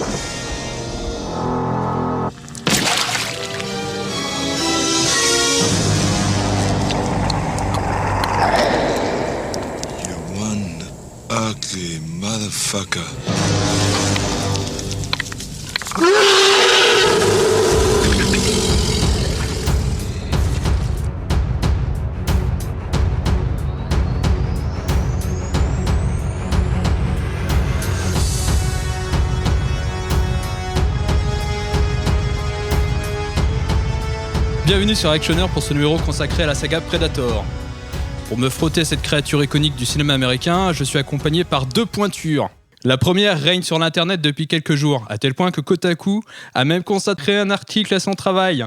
You're one ugly motherfucker. Bienvenue sur Actioner pour ce numéro consacré à la saga Predator. Pour me frotter à cette créature iconique du cinéma américain, je suis accompagné par deux pointures. La première règne sur l'internet depuis quelques jours, à tel point que Kotaku a même consacré un article à son travail.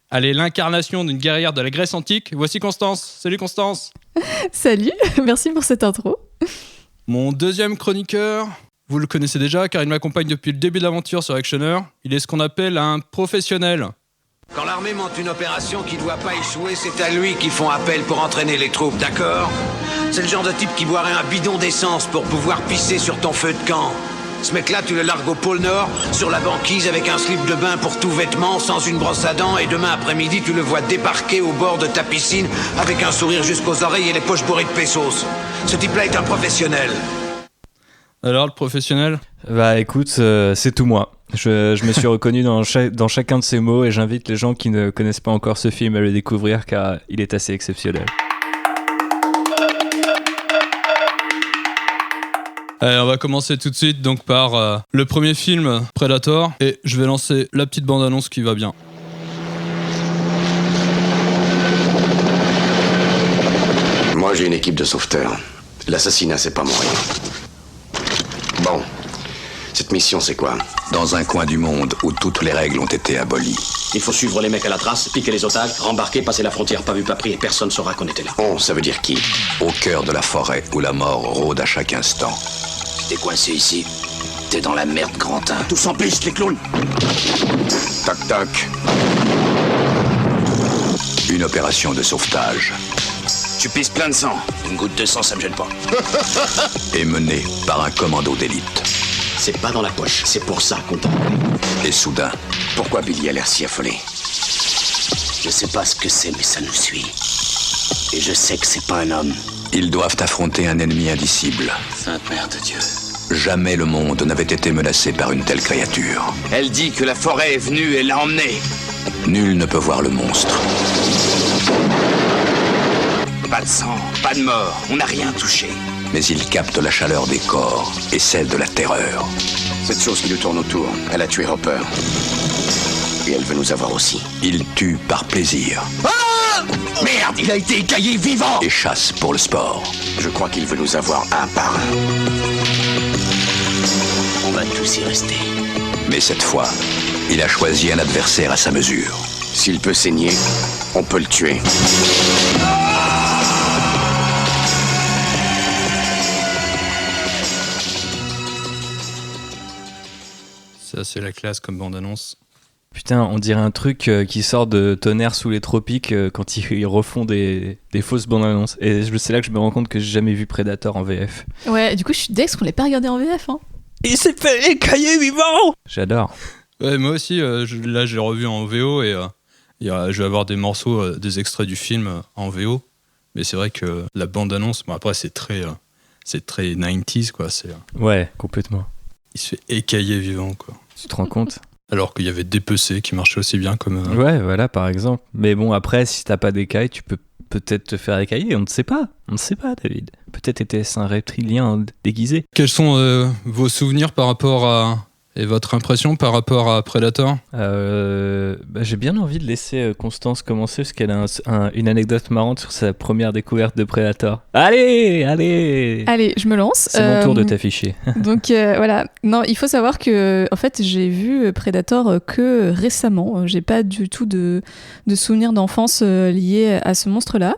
Elle est l'incarnation d'une guerrière de la Grèce antique. Voici Constance. Salut Constance. Salut, merci pour cette intro. Mon deuxième chroniqueur, vous le connaissez déjà car il m'accompagne depuis le début de l'aventure sur Actioner. Il est ce qu'on appelle un professionnel. Quand l'armée monte une opération qui doit pas échouer, c'est à lui qu'ils font appel pour entraîner les troupes, d'accord ? C'est le genre de type qui boirait un bidon d'essence pour pouvoir pisser sur ton feu de camp. Ce mec-là, tu le largues au pôle Nord, sur la banquise avec un slip de bain pour tout vêtement, sans une brosse à dents, et demain après-midi, tu le vois débarquer au bord de ta piscine avec un sourire jusqu'aux oreilles et les poches bourrées de pesos. Ce type-là est un professionnel. Alors, le professionnel ? Bah écoute, c'est tout moi. Je me suis reconnu dans chacun de ces mots et j'invite les gens qui ne connaissent pas encore ce film à le découvrir car il est assez exceptionnel. Allez, on va commencer tout de suite donc par le premier film, Predator, et je vais lancer la petite bande-annonce qui va bien. Moi, j'ai une équipe de sauveteurs. L'assassinat, c'est pas mon rayon. Bon, cette mission, c'est quoi? Dans un coin du monde où toutes les règles ont été abolies. Il faut suivre les mecs à la trace, piquer les otages, rembarquer, passer la frontière pas vu pas pris et personne saura qu'on était là. On, ça veut dire qui? Au cœur de la forêt où la mort rôde à chaque instant. T'es coincé ici, t'es dans la merde, Grantin. Tous en piste, les clowns. Toc toc. Une opération de sauvetage. Tu pisses plein de sang. Une goutte de sang, ça me gêne pas. Est menée par un commando d'élite. C'est pas dans la poche, c'est pour ça qu'on t'a appelé. Et soudain, Pourquoi Billy a l'air si affolé? Je sais pas ce que c'est, mais ça nous suit. Et je sais que c'est pas un homme. ils doivent affronter un ennemi indicible. Sainte Mère de Dieu. Jamais le monde n'avait été menacé par une telle créature. Elle dit que la forêt est venue et l'a emmenée. Nul ne peut voir le monstre. Pas de sang, pas de mort, on n'a rien touché. Mais il capte la chaleur des corps et celle de la terreur. Cette chose qui nous tourne autour, elle a tué Hopper. Et elle veut nous avoir aussi. Il tue par plaisir. Ah ! Merde, il a été écaillé vivant. Et chasse pour le sport. Je crois qu'il veut nous avoir un par un. On va tous y rester. Mais cette fois, il a choisi un adversaire à sa mesure. S'il peut saigner, on peut le tuer. Ça, c'est la classe comme bande-annonce. Putain, on dirait un truc qui sort de Tonnerre sous les tropiques quand ils refont des fausses bandes annonces. Et c'est là que je me rends compte que j'ai jamais vu Predator en VF. Ouais, du coup, je suis dex qu'on l'ait pas regardé en VF. Hein. Il s'est fait écailler vivant. J'adore. Ouais, moi aussi, là, j'ai revu en VO et je vais avoir des morceaux, des extraits du film en VO. Mais c'est vrai que la bande-annonce, bon, après, c'est très 90s, quoi. Ouais, complètement. Il se fait écailler vivant, quoi. Tu te rends compte ? Alors qu'il y avait des PC qui marchaient aussi bien comme... Ouais, voilà, par exemple. Mais bon, après, si t'as pas d'écailles, tu peux peut-être te faire écailler. On ne sait pas. On ne sait pas, David. Peut-être était-ce un reptilien déguisé. Quels sont vos souvenirs par rapport à... Et votre impression par rapport à Predator ? J'ai bien envie de laisser Constance commencer parce qu'elle a une anecdote marrante sur sa première découverte de Predator. Allez, je me lance. C'est mon tour de t'afficher. Donc voilà. Non, il faut savoir que en fait, j'ai vu Predator que récemment. J'ai pas du tout de souvenirs d'enfance liés à ce monstre-là.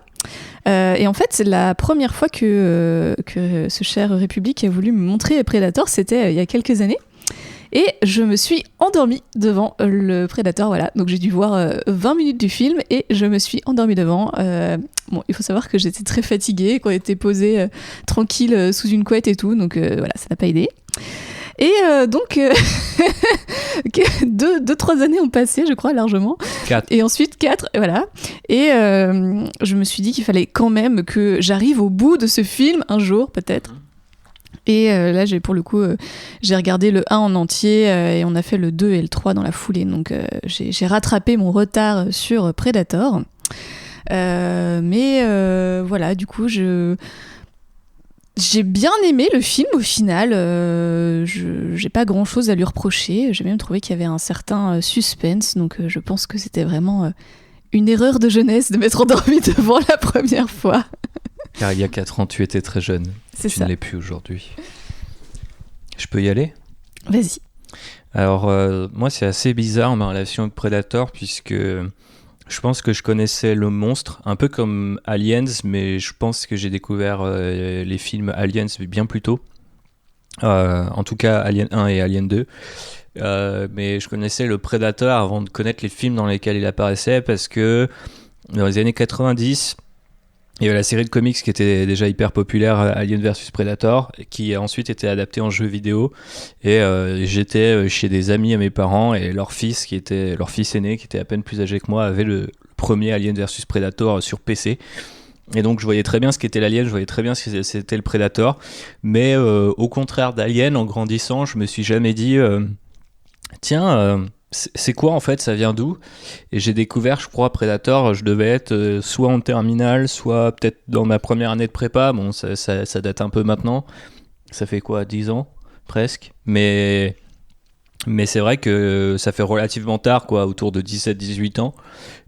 Et en fait, c'est la première fois que ce cher République a voulu me montrer Predator, c'était il y a quelques années. Et je me suis endormie devant le Predator, voilà. Donc j'ai dû voir 20 minutes du film et je me suis endormie devant. Bon, il faut savoir que j'étais très fatiguée, qu'on était posé tranquille sous une couette et tout, donc voilà, ça n'a pas aidé. Et donc, 2-3 années ont passé, je crois, largement. 4. Et ensuite 4, voilà. Et je me suis dit qu'il fallait quand même que j'arrive au bout de ce film un jour, peut-être. Et là, j'ai regardé le 1 en entier et on a fait le 2 et le 3 dans la foulée. Donc, j'ai rattrapé mon retard sur Predator. Mais voilà, du coup, j'ai bien aimé le film au final. J'ai pas grand chose à lui reprocher. J'ai même trouvé qu'il y avait un certain suspense. Donc, je pense que c'était vraiment une erreur de jeunesse de m'être endormie devant la première fois. Car il y a 4 ans, tu étais très jeune. C'est tu ça. ne l'es plus aujourd'hui. Je peux y aller ? Vas-y. Alors, moi, c'est assez bizarre ma relation avec Predator, puisque je pense que je connaissais le monstre, un peu comme Aliens, mais je pense que j'ai découvert les films Aliens bien plus tôt. En tout cas, Alien 1 et Alien 2. Mais je connaissais le Predator avant de connaître les films dans lesquels il apparaissait, parce que dans les années 90, il y avait la série de comics qui était déjà hyper populaire, Alien vs Predator, qui a ensuite été adaptée en jeu vidéo. Et j'étais chez des amis à mes parents, et leur fils aîné, qui était à peine plus âgé que moi, avait le premier Alien vs Predator sur PC. Et donc je voyais très bien ce qu'était l'Alien, je voyais très bien ce que c'était le Predator. Mais au contraire d'Alien, en grandissant, je me suis jamais dit c'est quoi en fait, ça vient d'où ? Et j'ai découvert, je crois, Predator, je devais être soit en terminale, soit peut-être dans ma première année de prépa. Bon, ça date un peu maintenant. Ça fait quoi, 10 ans presque ? Mais c'est vrai que ça fait relativement tard, quoi, autour de 17-18 ans.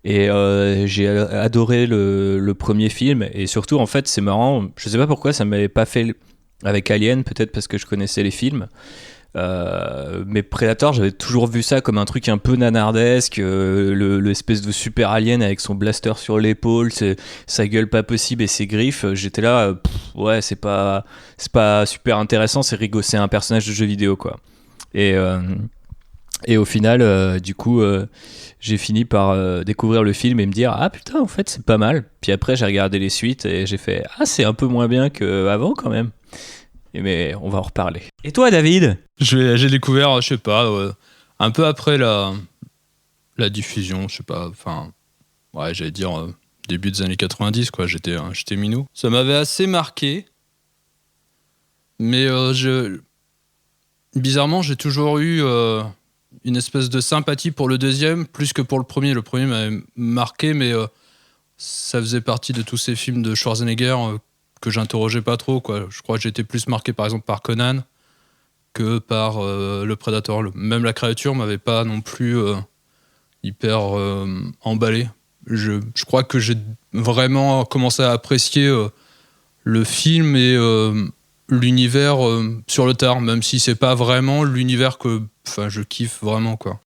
Et j'ai adoré le premier film. Et surtout, en fait, c'est marrant, je sais pas pourquoi ça m'avait pas fait avec Alien, peut-être parce que je connaissais les films. Mais Predator, j'avais toujours vu ça comme un truc un peu nanardesque, l'espèce de super alien avec son blaster sur l'épaule, sa gueule pas possible et ses griffes. J'étais là, ouais, c'est pas super intéressant, c'est un personnage de jeu vidéo, quoi. Et au final, du coup, j'ai fini par découvrir le film et me dire, ah putain, en fait, c'est pas mal. Puis après, j'ai regardé les suites et j'ai fait, ah, c'est un peu moins bien qu'avant quand même. Mais on va en reparler. Et toi, David ? J'ai découvert, je sais pas, un peu après la diffusion, je sais pas, enfin, ouais, j'allais dire début des années 90, quoi, j'étais minou. Ça m'avait assez marqué, mais bizarrement, j'ai toujours eu une espèce de sympathie pour le deuxième, plus que pour le premier. Le premier m'avait marqué, mais ça faisait partie de tous ces films de Schwarzenegger que j'interrogeais pas trop, quoi. Je crois que j'étais plus marqué par exemple par Conan que par le Predator. Même la créature m'avait pas non plus hyper emballé. Je crois que j'ai vraiment commencé à apprécier le film et l'univers sur le tard, même si c'est pas vraiment l'univers que je kiffe vraiment, quoi.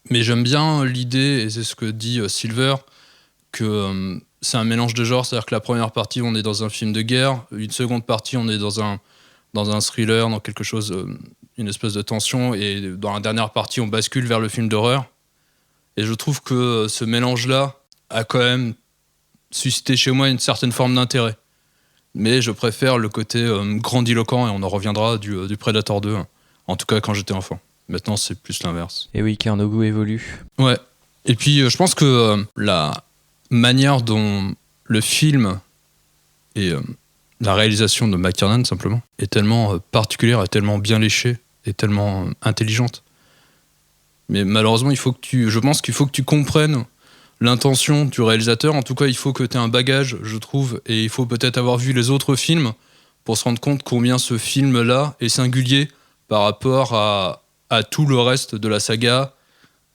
Mais j'aime bien l'idée, et c'est ce que dit Silver, que c'est un mélange de genres, c'est-à-dire que la première partie, on est dans un film de guerre, une seconde partie, on est dans un thriller, dans quelque chose, une espèce de tension, et dans la dernière partie, on bascule vers le film d'horreur. Et je trouve que ce mélange-là a quand même suscité chez moi une certaine forme d'intérêt. Mais je préfère le côté grandiloquent, et on en reviendra, du Predator 2, en tout cas quand j'étais enfant. Maintenant, c'est plus l'inverse. Et oui, car nos goûts évoluent. Ouais. Et puis, je pense que la manière dont le film et la réalisation de McTiernan, simplement, est tellement particulière, est tellement bien léchée, est tellement intelligente. Mais malheureusement, je pense qu'il faut que tu comprennes l'intention du réalisateur. En tout cas, il faut que tu aies un bagage, je trouve, et il faut peut-être avoir vu les autres films pour se rendre compte combien ce film-là est singulier par rapport à tout le reste de la saga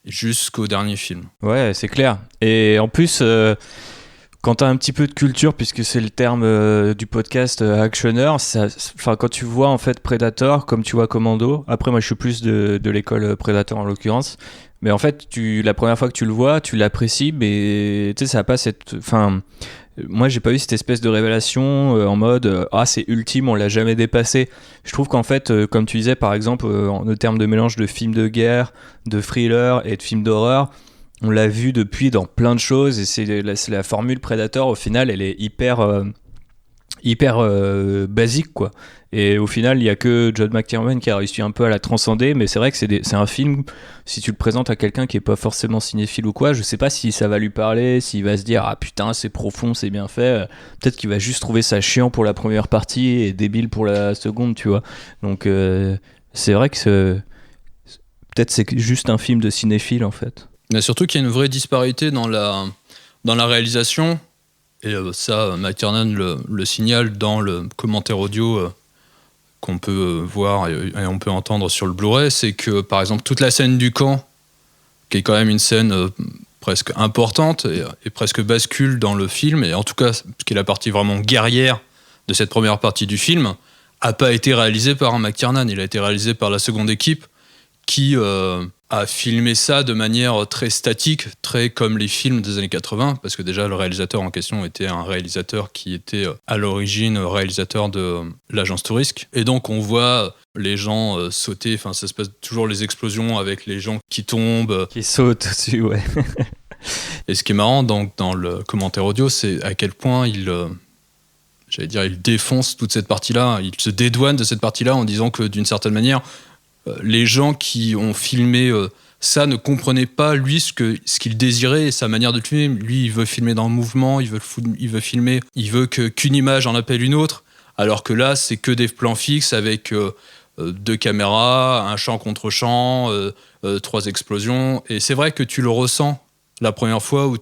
jusqu'au dernier film. Ouais, c'est clair. Et en plus, quand t'as un petit peu de culture, puisque c'est le terme du podcast actionneur, quand tu vois en fait Predator, comme tu vois Commando, après moi je suis plus de l'école Predator en l'occurrence, mais en fait la première fois que tu le vois, tu l'apprécies, mais tu sais, ça a pas cette... Moi j'ai pas eu cette espèce de révélation en mode c'est ultime, on l'a jamais dépassé. Je trouve qu'en fait, comme tu disais par exemple, en termes de mélange de films de guerre, de thriller et de films d'horreur, on l'a vu depuis dans plein de choses, et c'est la formule Predator au final, elle est hyper hyper basique, quoi. Et au final, il y a que John McTiernan qui a réussi un peu à la transcender, mais c'est vrai que c'est un film, si tu le présentes à quelqu'un qui est pas forcément cinéphile ou quoi, je sais pas si ça va lui parler, s'il va se dire ah putain c'est profond, c'est bien fait, peut-être qu'il va juste trouver ça chiant pour la première partie et débile pour la seconde, tu vois. Donc c'est vrai que peut-être c'est juste un film de cinéphile en fait. Mais surtout qu'il y a une vraie disparité dans la réalisation, et ça McTiernan le signale dans le commentaire audio qu'on peut voir et on peut entendre sur le Blu-ray, c'est que par exemple toute la scène du camp, qui est quand même une scène presque importante et presque bascule dans le film, et en tout cas qui est la partie vraiment guerrière de cette première partie du film, a pas été réalisée par un McTiernan, il a été réalisé par la seconde équipe qui a filmé ça de manière très statique, très comme les films des années 80, parce que déjà le réalisateur en question était un réalisateur qui était à l'origine réalisateur de l'Agence Tourisque. Et donc on voit les gens sauter, enfin ça se passe toujours les explosions avec les gens qui tombent. Qui sautent dessus, ouais. Et ce qui est marrant donc, dans le commentaire audio, c'est à quel point il défonce toute cette partie-là, il se dédouane de cette partie-là en disant que d'une certaine manière, les gens qui ont filmé ça ne comprenaient pas lui ce qu'il désirait et sa manière de filmer. Lui, il veut filmer dans le mouvement, il veut filmer, il veut qu'une image en appelle une autre, alors que là, c'est que des plans fixes avec 2 caméras, un champ contre champ, 3 explosions. Et c'est vrai que tu le ressens la première fois où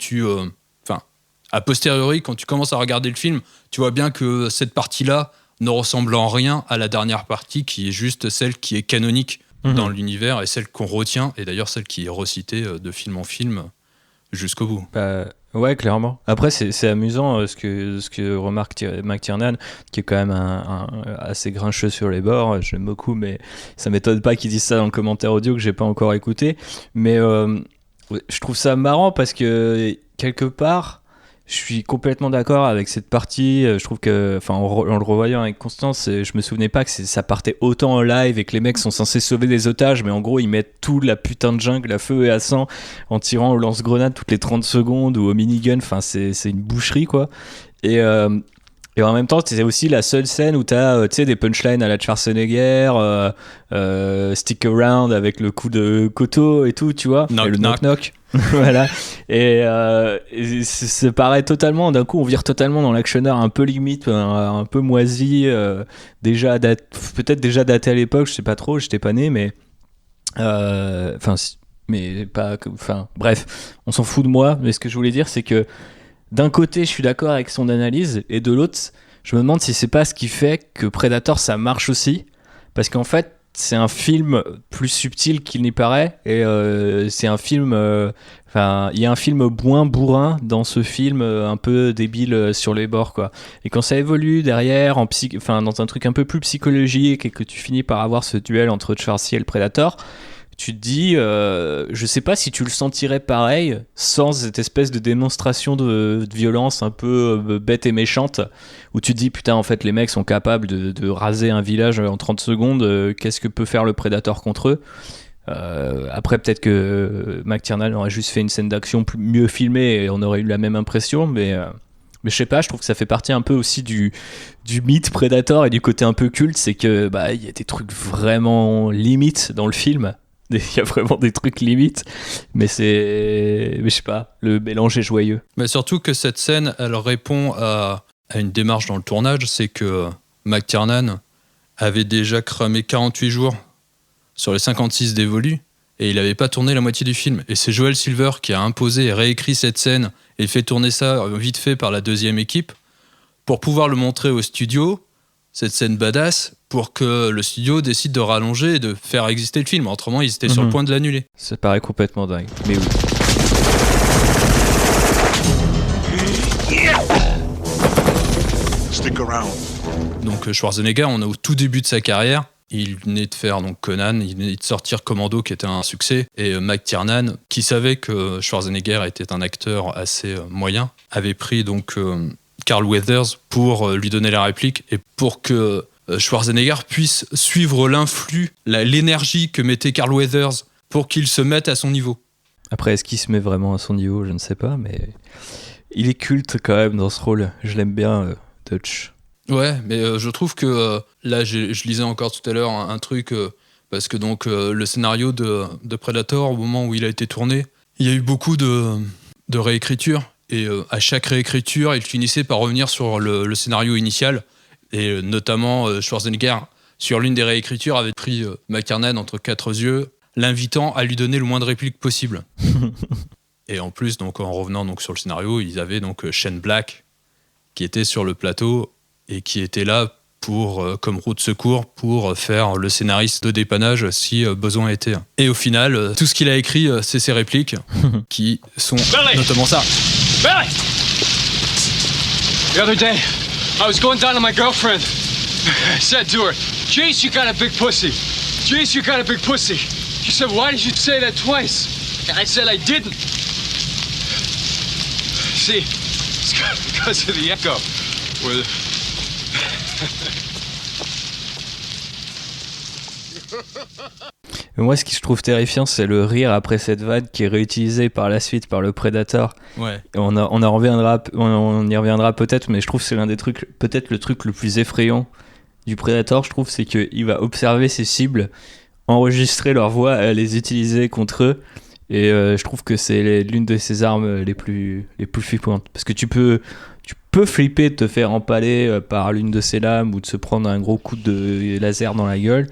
a posteriori, quand tu commences à regarder le film, tu vois bien que cette partie-là ne ressemble en rien à la dernière partie qui est juste celle qui est canonique dans l'univers et celle qu'on retient, et d'ailleurs celle qui est recitée de film en film jusqu'au bout. Ouais, clairement. Après, c'est amusant ce que remarque McTiernan, qui est quand même un assez grincheux sur les bords. J'aime beaucoup, mais ça m'étonne pas qu'il dise ça dans le commentaire audio que j'ai pas encore écouté. Mais je trouve ça marrant parce que quelque part, je suis complètement d'accord avec cette partie. Je trouve que, en le revoyant avec Constance, je me souvenais pas que ça partait autant en live et que les mecs sont censés sauver des otages, mais en gros, ils mettent tout la putain de jungle à feu et à sang en tirant au lance-grenade toutes les 30 secondes ou au minigun. Enfin, c'est une boucherie, quoi. Et en même temps, c'est aussi la seule scène où t'as des punchlines à la Schwarzenegger, stick around avec le coup de couteau et tout, tu vois. Knock, et le knock. knock. Voilà. Et ça paraît totalement, d'un coup, on vire totalement dans l'actionneur un peu limite, un peu moisi, peut-être déjà daté à l'époque, je sais pas trop, j'étais pas né, mais. Bref, on s'en fout de moi, mais ce que je voulais dire, c'est que d'un côté, je suis d'accord avec son analyse, et de l'autre, je me demande si c'est pas ce qui fait que Predator, ça marche aussi. Parce qu'en fait, c'est un film plus subtil qu'il n'y paraît, et c'est un film... il y a un film moins bourrin dans ce film, un peu débile sur les bords, quoi. Et quand ça évolue derrière, dans un truc un peu plus psychologique, et que tu finis par avoir ce duel entre Schwarzy et le Predator, tu te dis, je sais pas si tu le sentirais pareil sans cette espèce de démonstration de violence un peu bête et méchante, où tu te dis putain, en fait les mecs sont capables de raser un village en 30 secondes, qu'est-ce que peut faire le Predator contre eux? Après peut-être que McTiernan aurait juste fait une scène d'action mieux filmée et on aurait eu la même impression, mais je sais pas, je trouve que ça fait partie un peu aussi du mythe Predator et du côté un peu culte, c'est que il y a des trucs vraiment limites dans le film. Il y a vraiment des trucs limites, mais je sais pas, le mélange est joyeux. Mais surtout que cette scène, elle répond à une démarche dans le tournage, c'est que McTiernan avait déjà cramé 48 jours sur les 56 dévolus, et il n'avait pas tourné la moitié du film. Et c'est Joel Silver qui a imposé et réécrit cette scène et fait tourner ça vite fait par la deuxième équipe pour pouvoir le montrer au studio, cette scène badass, pour que le studio décide de rallonger et de faire exister le film. Autrement, ils étaient sur le point de l'annuler. Ça paraît complètement dingue, mais oui. Stick around. Donc Schwarzenegger, on est au tout début de sa carrière. Il venait de faire donc Conan, il venait de sortir Commando qui était un succès, et McTiernan, qui savait que Schwarzenegger était un acteur assez moyen, avait pris donc Carl Weathers pour lui donner la réplique et pour que Schwarzenegger puisse suivre l'influx, l'énergie que mettait Carl Weathers pour qu'il se mette à son niveau. Après, est-ce qu'il se met vraiment à son niveau? Je ne sais pas, mais il est culte quand même dans ce rôle. Je l'aime bien, Dutch. Ouais, mais je trouve que là, je lisais encore tout à l'heure un truc, parce que donc le scénario de Predator, au moment où il a été tourné, il y a eu beaucoup de réécriture, et à chaque réécriture, il finissait par revenir sur le scénario initial, et notamment Schwarzenegger, sur l'une des réécritures, avait pris McTiernan entre quatre yeux, l'invitant à lui donner le moins de répliques possible. Et en plus, donc, en revenant donc, sur le scénario, ils avaient donc Shane Black, qui était sur le plateau, et qui était là pour, comme roue de secours pour faire le scénariste de dépannage si besoin était. Et au final, tout ce qu'il a écrit, c'est ses répliques, qui sont notamment ça. Billy! The other day, I was going down to my girlfriend. I said to her, Jace, you got a big pussy. Jace, you got a big pussy. She said, why did you say that twice? And I said I didn't. See, it's because of the echo. Where Moi, ce que je trouve terrifiant, c'est le rire après cette vanne qui est réutilisée par la suite par le Predator. Ouais. Et on y reviendra peut-être, mais je trouve que c'est l'un des trucs, peut-être le truc le plus effrayant du Predator, je trouve, c'est qu'il va observer ses cibles, enregistrer leur voix et les utiliser contre eux. Et je trouve que c'est l'une de ses armes les plus flippantes. Parce que tu peux flipper de te faire empaler par l'une de ses lames ou de se prendre un gros coup de laser dans la gueule.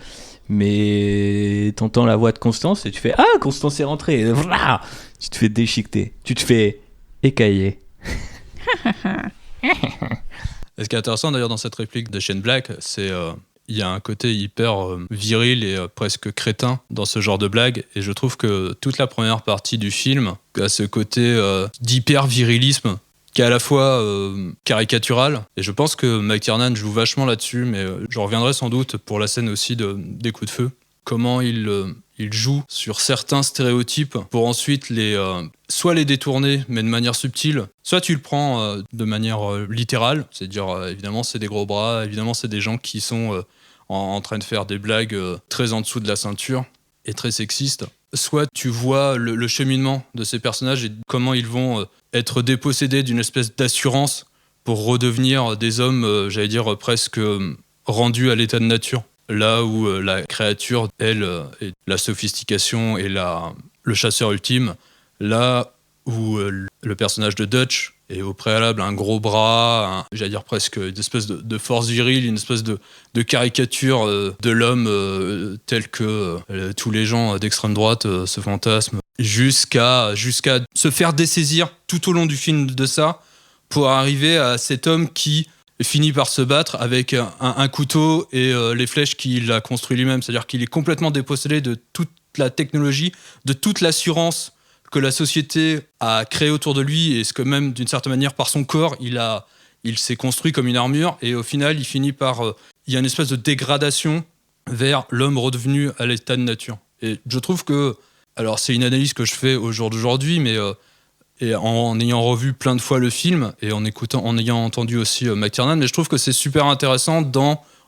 Mais t'entends la voix de Constance et tu fais « Ah, Constance est rentrée !» et voilà, tu te fais déchiqueter, tu te fais écailler. Et ce qui est intéressant d'ailleurs dans cette réplique de Shane Black, c'est il y a un côté hyper viril et presque crétin dans ce genre de blague, et je trouve que toute la première partie du film a ce côté d'hyper virilisme qui est à la fois caricatural, et je pense que McTiernan joue vachement là-dessus, mais je reviendrai sans doute pour la scène aussi des coups de feu. Comment il joue sur certains stéréotypes pour ensuite soit les détourner, mais de manière subtile, soit tu le prends de manière littérale, c'est-à-dire évidemment c'est des gros bras, évidemment c'est des gens qui sont en train de faire des blagues très en dessous de la ceinture et très sexistes. Soit tu vois le cheminement de ces personnages et comment ils vont être dépossédés d'une espèce d'assurance pour redevenir des hommes, j'allais dire, presque rendus à l'état de nature. Là où la créature, elle, est la sophistication et le chasseur ultime. Là où le personnage de Dutch est au préalable un gros bras, j'allais dire presque une espèce de force virile, une espèce de caricature de l'homme tel que tous les gens d'extrême droite se fantasment, jusqu'à se faire dessaisir tout au long du film de ça, pour arriver à cet homme qui finit par se battre avec un couteau et les flèches qu'il a construit lui-même. C'est-à-dire qu'il est complètement dépossédé de toute la technologie, de toute l'assurance que la société a créée autour de lui, et ce que même d'une certaine manière par son corps il s'est construit comme une armure, et au final il finit par il y a une espèce de dégradation vers l'homme redevenu à l'état de nature. Et je trouve que, alors c'est une analyse que je fais au jour d'aujourd'hui, mais et en ayant revu plein de fois le film et en ayant entendu aussi McTiernan, mais je trouve que c'est super intéressant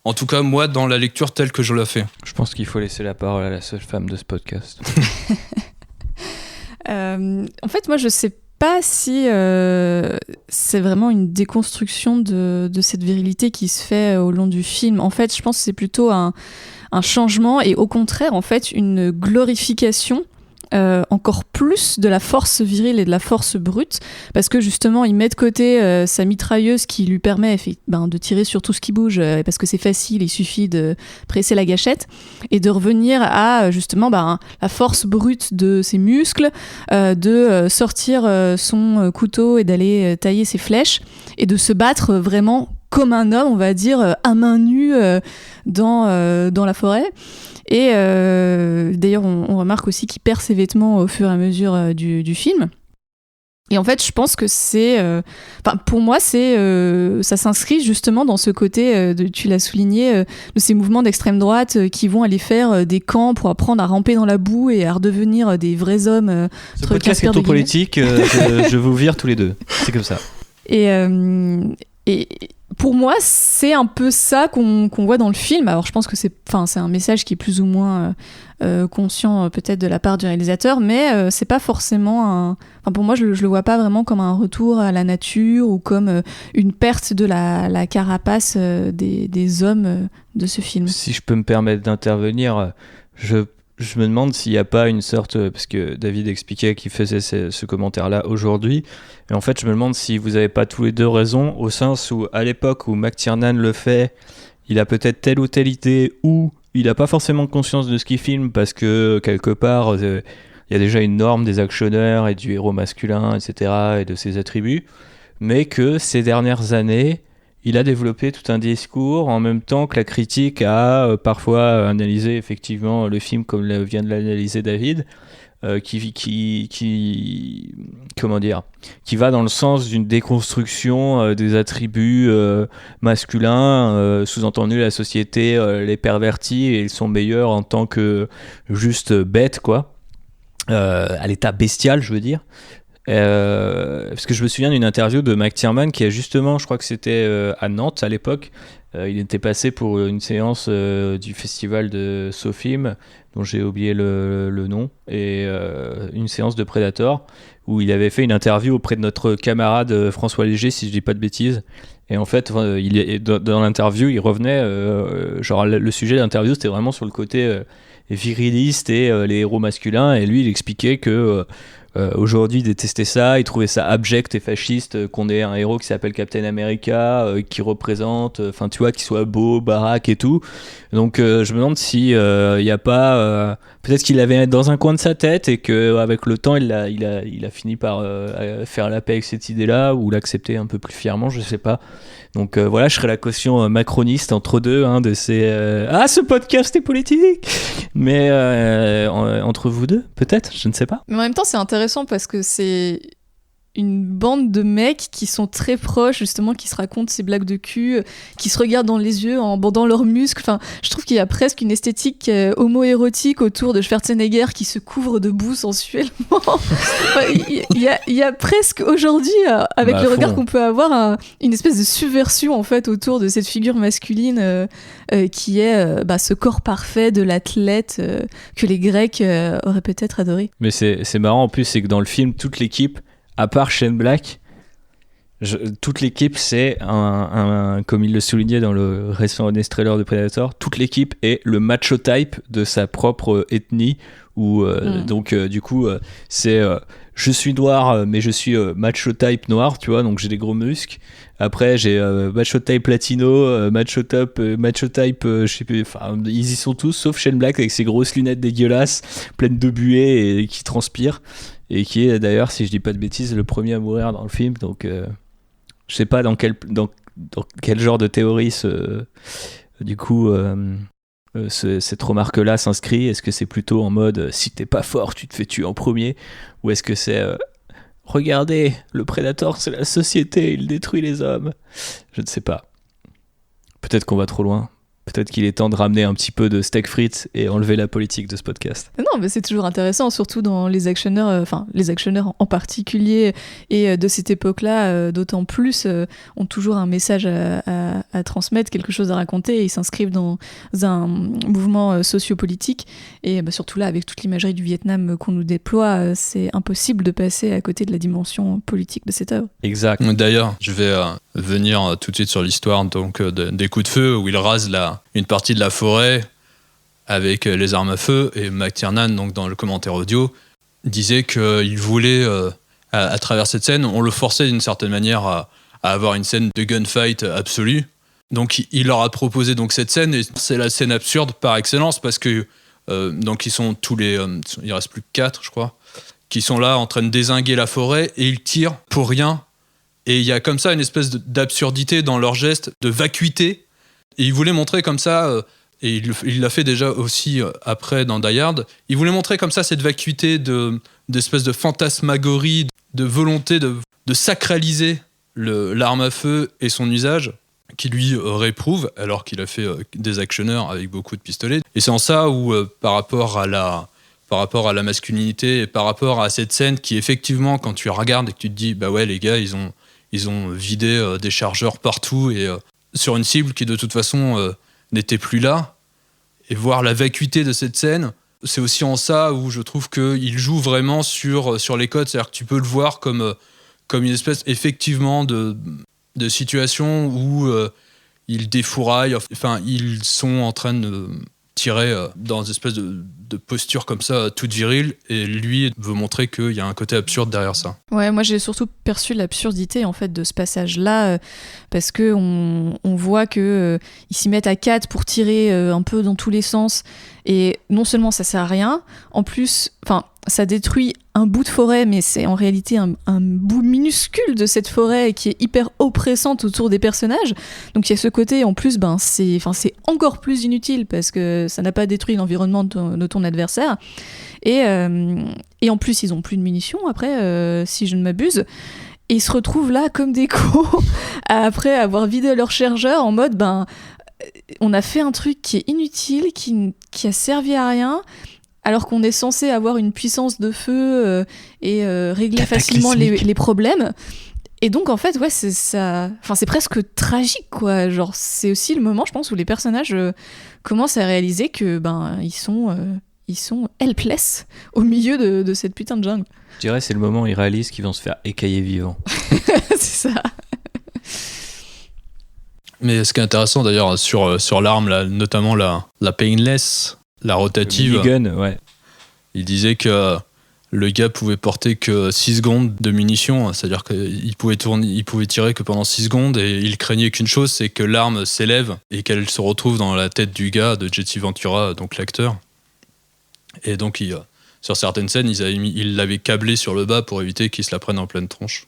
en tout cas moi, dans la lecture telle que je la fais. Je pense qu'il faut laisser la parole à la seule femme de ce podcast. En fait, moi, je sais pas si c'est vraiment une déconstruction de cette virilité qui se fait au long du film. En fait, je pense que c'est plutôt un changement, et au contraire, en fait, une glorification encore plus de la force virile et de la force brute, parce que justement il met de côté sa mitrailleuse qui lui permet de tirer sur tout ce qui bouge, parce que c'est facile, il suffit de presser la gâchette, et de revenir à justement la force brute de ses muscles, de sortir son couteau et d'aller tailler ses flèches, et de se battre vraiment comme un homme, on va dire, à main nue dans la forêt. Et d'ailleurs, on remarque aussi qu'il perd ses vêtements au fur et à mesure du film. Et en fait, je pense que pour moi, ça s'inscrit justement dans ce côté, tu l'as souligné, de ces mouvements d'extrême droite qui vont aller faire des camps pour apprendre à ramper dans la boue et à redevenir des vrais hommes. Ce podcast est politique, je vous vire tous les deux. C'est comme ça. Et pour moi, c'est un peu ça qu'on voit dans le film. Alors, je pense que c'est un message qui est plus ou moins conscient peut-être de la part du réalisateur, mais c'est pas forcément Enfin, pour moi, je le vois pas vraiment comme un retour à la nature ou comme une perte de la carapace des hommes de ce film. Si je peux me permettre d'intervenir, je me demande s'il n'y a pas une sorte... Parce que David expliquait qu'il faisait ce commentaire-là aujourd'hui. Et en fait, je me demande si vous n'avez pas tous les deux raison, au sens où, à l'époque où McTiernan le fait, il a peut-être telle ou telle idée, ou il n'a pas forcément conscience de ce qu'il filme, parce que, quelque part, il y a déjà une norme des actionneurs et du héros masculin, etc., et de ses attributs. Mais que ces dernières années... Il a développé tout un discours en même temps que la critique a parfois analysé effectivement le film comme vient de l'analyser David, qui va dans le sens d'une déconstruction des attributs masculins, sous-entendu la société les pervertit et ils sont meilleurs en tant que juste bêtes, quoi, à l'état bestial, je veux dire. Parce que je me souviens d'une interview de McTiernan qui a justement, je crois que c'était à Nantes à l'époque, il était passé pour une séance du festival de SoFilm dont j'ai oublié le nom, et une séance de Predator où il avait fait une interview auprès de notre camarade François Léger, si je dis pas de bêtises. Et en fait, dans l'interview, il revenait, genre le sujet de l'interview c'était vraiment sur le côté viriliste et les héros masculins, et lui il expliquait que aujourd'hui, il détestait ça, il trouvait ça abject et fasciste qu'on ait un héros qui s'appelle Captain America, qui représente, enfin tu vois, qui soit beau, baraque et tout. Donc je me demande si il y a pas, peut-être qu'il l'avait dans un coin de sa tête et que avec le temps il a fini par faire la paix avec cette idée-là ou l'accepter un peu plus fièrement, je sais pas. Donc voilà, je serais la caution macroniste entre deux, de ces ce podcast est politique, mais entre vous deux, peut-être, je ne sais pas. Mais en même temps, c'est intéressant parce que c'est une bande de mecs qui sont très proches, justement, qui se racontent ces blagues de cul, qui se regardent dans les yeux en bandant leurs muscles. Enfin, je trouve qu'il y a presque une esthétique homo-érotique autour de Schwarzenegger qui se couvre de boue sensuellement. Il y a presque aujourd'hui, avec le regard qu'on peut avoir, une espèce de subversion en fait autour de cette figure masculine qui est ce corps parfait de l'athlète que les Grecs auraient peut-être adoré. Mais c'est marrant en plus, c'est que dans le film, toute l'équipe, à part Shane Black, toute l'équipe, c'est comme il le soulignait dans le récent honest trailer de Predator, toute l'équipe est le macho type de sa propre ethnie, donc du coup c'est je suis noir mais je suis macho type noir, tu vois, donc j'ai des gros muscles. Après j'ai macho type latino, macho type je sais plus, enfin ils y sont tous sauf Shane Black avec ses grosses lunettes dégueulasses pleines de buée et qui transpire, et qui est d'ailleurs, si je dis pas de bêtises, le premier à mourir dans le film. Donc je sais pas dans quel genre de théorie cette remarque-là s'inscrit. Est-ce que c'est plutôt en mode si t'es pas fort, tu te fais tuer en premier, ou est-ce que c'est regardez, le Predator c'est la société, il détruit les hommes? Je ne sais pas. Peut-être qu'on va trop loin. Peut-être qu'il est temps de ramener un petit peu de steak frites et enlever la politique de ce podcast. Non, mais c'est toujours intéressant, surtout dans les actionneurs, les actionneurs en particulier, et de cette époque-là, d'autant plus, ont toujours un message à transmettre, quelque chose à raconter, et ils s'inscrivent dans un mouvement sociopolitique. Et surtout là, avec toute l'imagerie du Vietnam qu'on nous déploie, c'est impossible de passer à côté de la dimension politique de cette œuvre. Exact. D'ailleurs, je vais venir tout de suite sur l'histoire donc, des coups de feu où il rase une partie de la forêt avec les armes à feu, et McTiernan, donc dans le commentaire audio, disait qu'il voulait, à travers cette scène, on le forçait d'une certaine manière à avoir une scène de gunfight absolue. Donc il leur a proposé donc cette scène, et c'est la scène absurde par excellence parce que donc ils sont tous les, il reste plus que 4 je crois, qui sont là en train de dézinguer la forêt et ils tirent pour rien. Et il y a comme ça une espèce d'absurdité dans leurs gestes, de vacuité. Et il voulait montrer comme ça, et il l'a fait déjà aussi après dans Die Hard, il voulait montrer comme ça cette vacuité d'espèce de fantasmagorie, de volonté de sacraliser l'arme à feu et son usage, qui lui réprouve, alors qu'il a fait des actionneurs avec beaucoup de pistolets. Et c'est en ça où, par rapport à la masculinité et par rapport à cette scène qui, effectivement, quand tu regardes et que tu te dis, bah ouais, les gars, ils ont vidé des chargeurs partout et sur une cible qui, de toute façon, n'était plus là. Et voir la vacuité de cette scène, c'est aussi en ça où je trouve qu'il joue vraiment sur les codes. C'est-à-dire que tu peux le voir comme une espèce effectivement de situation où ils défouraillent. Enfin, ils sont en train de tirer dans une espèce de posture comme ça, toute virile, et lui veut montrer qu'il y a un côté absurde derrière ça. Ouais, moi j'ai surtout perçu l'absurdité en fait de ce passage-là, parce que on voit que ils s'y mettent à 4 pour tirer un peu dans tous les sens, et non seulement ça sert à rien, en plus, enfin, ça détruit un bout de forêt, mais c'est en réalité un bout minuscule de cette forêt qui est hyper oppressante autour des personnages. Donc il y a ce côté, en plus, c'est encore plus inutile parce que ça n'a pas détruit l'environnement de ton adversaire. Et en plus, ils ont plus de munitions après, si je ne m'abuse. Et ils se retrouvent là comme des cons après avoir vidé leur chargeur en mode, on a fait un truc qui est inutile, qui a servi à rien. Alors qu'on est censé avoir une puissance de feu et régler facilement les problèmes. Et donc, en fait, ouais, c'est presque tragique, quoi. Genre, c'est aussi le moment, je pense, où les personnages commencent à réaliser que, ils sont helpless au milieu de cette putain de jungle. Je dirais c'est le moment où ils réalisent qu'ils vont se faire écailler vivants. C'est ça. Mais ce qui est intéressant, d'ailleurs, sur l'arme, là, notamment la Painless, la rotative, minigun, ouais. Il disait que le gars pouvait porter que 6 secondes de munitions, c'est-à-dire qu'il pouvait tirer que pendant 6 secondes, et il craignait qu'une chose, c'est que l'arme s'élève et qu'elle se retrouve dans la tête du gars, de Jesse Ventura, donc l'acteur. Et donc, sur certaines scènes, il l'avait câblé sur le bas pour éviter qu'il se la prenne en pleine tronche.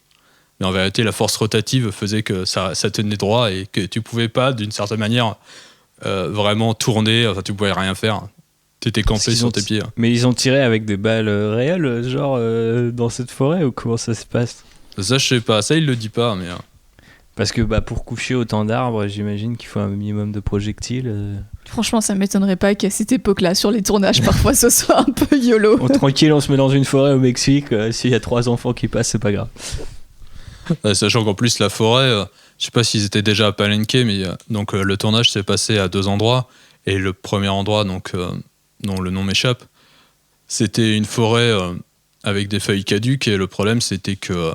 Mais en vérité, la force rotative faisait que ça tenait droit et que tu pouvais pas, d'une certaine manière, vraiment tourner, enfin tu pouvais rien faire. T'étais campé sur tes pieds. Mais ils ont tiré avec des balles réelles, genre dans cette forêt, ou comment ça se passe ? Ça, je sais pas. Ça, il le dit pas, mais... Parce que pour coucher autant d'arbres, j'imagine qu'il faut un minimum de projectiles. Franchement, ça m'étonnerait pas qu'à cette époque-là, sur les tournages, parfois ce soit un peu YOLO. Tranquille, on se met dans une forêt au Mexique. S'il y a 3 enfants qui passent, c'est pas grave. Sachant qu'en plus, la forêt, je sais pas s'ils étaient déjà à Palenque, mais donc le tournage s'est passé à 2 endroits. Et le premier endroit, donc, dont le nom m'échappe, c'était une forêt avec des feuilles caduques. Et le problème, c'était que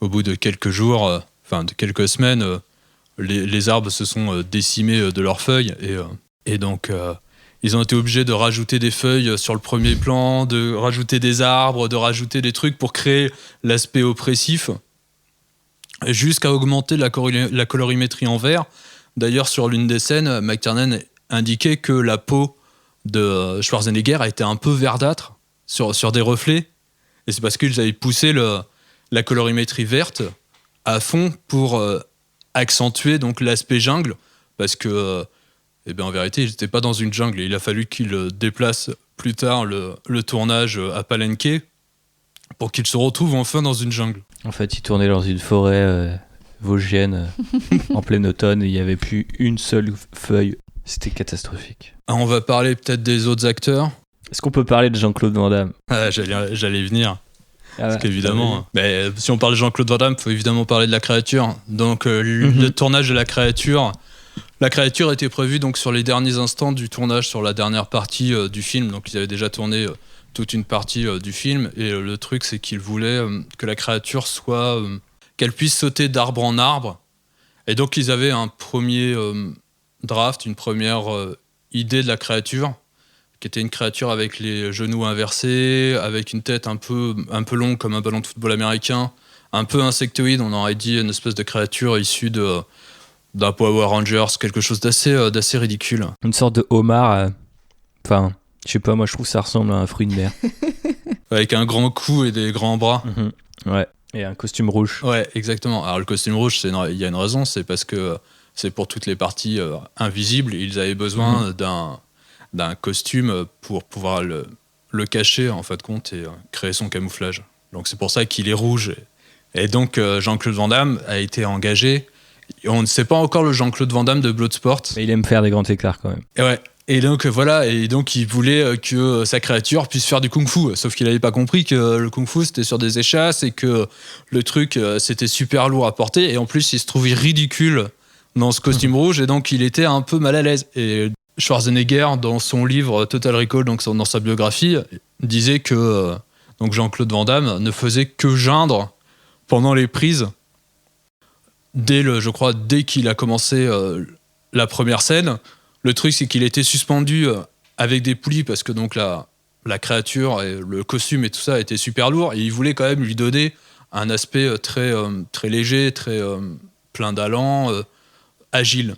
au bout de quelques jours, de quelques semaines, les arbres se sont décimés de leurs feuilles. Et donc, ils ont été obligés de rajouter des feuilles sur le premier plan, de rajouter des arbres, de rajouter des trucs pour créer l'aspect oppressif, jusqu'à augmenter la colorimétrie en vert. D'ailleurs, sur l'une des scènes, McTiernan indiquait que la peau de Schwarzenegger a été un peu verdâtre sur des reflets. Et c'est parce qu'ils avaient poussé la colorimétrie verte à fond pour accentuer donc l'aspect jungle, parce que en vérité, ils n'étaient pas dans une jungle. Et il a fallu qu'ils déplacent plus tard le tournage à Palenque pour qu'ils se retrouvent enfin dans une jungle. En fait, ils tournaient dans une forêt vosgienne en plein automne et il n'y avait plus une seule feuille. C'était catastrophique. On va parler peut-être des autres acteurs. Est-ce qu'on peut parler de Jean-Claude Van Damme ? J'allais y venir. Parce qu'évidemment, si on parle de Jean-Claude Van Damme, il faut évidemment parler de La Créature. Donc, le tournage de La Créature était prévu donc, sur les derniers instants du tournage, sur la dernière partie du film. Donc, ils avaient déjà tourné toute une partie du film. Et le truc, c'est qu'ils voulaient que la créature qu'elle puisse sauter d'arbre en arbre. Et donc, ils avaient un premier draft, une première idée de la créature, qui était une créature avec les genoux inversés, avec une tête un peu longue comme un ballon de football américain, un peu insectoïde, on aurait dit une espèce de créature issue d'un Power Rangers, quelque chose d'assez ridicule. Une sorte de homard, je sais pas, moi je trouve que ça ressemble à un fruit de mer. Avec un grand cou et des grands bras. Ouais, et un costume rouge. Ouais, exactement. Alors le costume rouge, il y a une raison, c'est parce que c'est pour toutes les parties invisibles, ils avaient besoin d'un costume pour pouvoir le cacher en fin de compte et créer son camouflage. Donc c'est pour ça qu'il est rouge. Et donc Jean-Claude Van Damme a été engagé. On ne sait pas encore le Jean-Claude Van Damme de Bloodsport. Mais il aime faire des grands écarts quand même. Et ouais. Et donc voilà, et donc il voulait que sa créature puisse faire du kung-fu, sauf qu'il n'avait pas compris que le kung-fu c'était sur des échasses et que le truc c'était super lourd à porter, et en plus il se trouvait ridicule dans ce costume rouge, et donc il était un peu mal à l'aise. Et Schwarzenegger, dans son livre Total Recall, donc dans sa biographie, disait que donc Jean-Claude Van Damme ne faisait que geindre pendant les prises. Dès qu'il a commencé la première scène, le truc c'est qu'il était suspendu avec des poulies parce que donc la créature et le costume et tout ça était super lourd et il voulait quand même lui donner un aspect très, très léger, très plein d'allant, agile.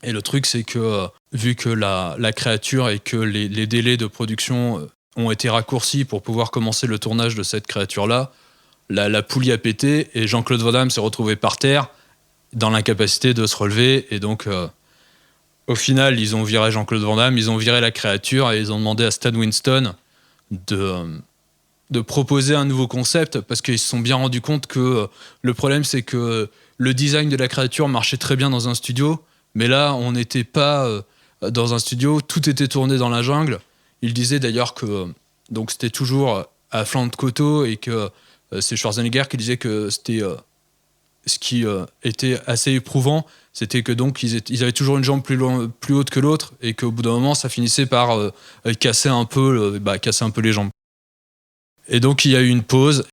Et le truc, c'est que vu que la créature et que les délais de production ont été raccourcis pour pouvoir commencer le tournage de cette créature-là, la poulie a pété et Jean-Claude Van Damme s'est retrouvé par terre dans l'incapacité de se relever. Et donc, au final, ils ont viré Jean-Claude Van Damme, ils ont viré la créature et ils ont demandé à Stan Winston de proposer un nouveau concept parce qu'ils se sont bien rendus compte que le problème, c'est que le design de la créature marchait très bien dans un studio. Mais là, on n'était pas dans un studio, tout était tourné dans la jungle. Il disait d'ailleurs que donc c'était toujours à flanc de coteau et que c'est Schwarzenegger qui disait que c'était ce qui était assez éprouvant, c'était que donc ils avaient toujours une jambe plus haute que l'autre et qu'au bout d'un moment, ça finissait par casser un peu les jambes. Et donc il y a eu une pause.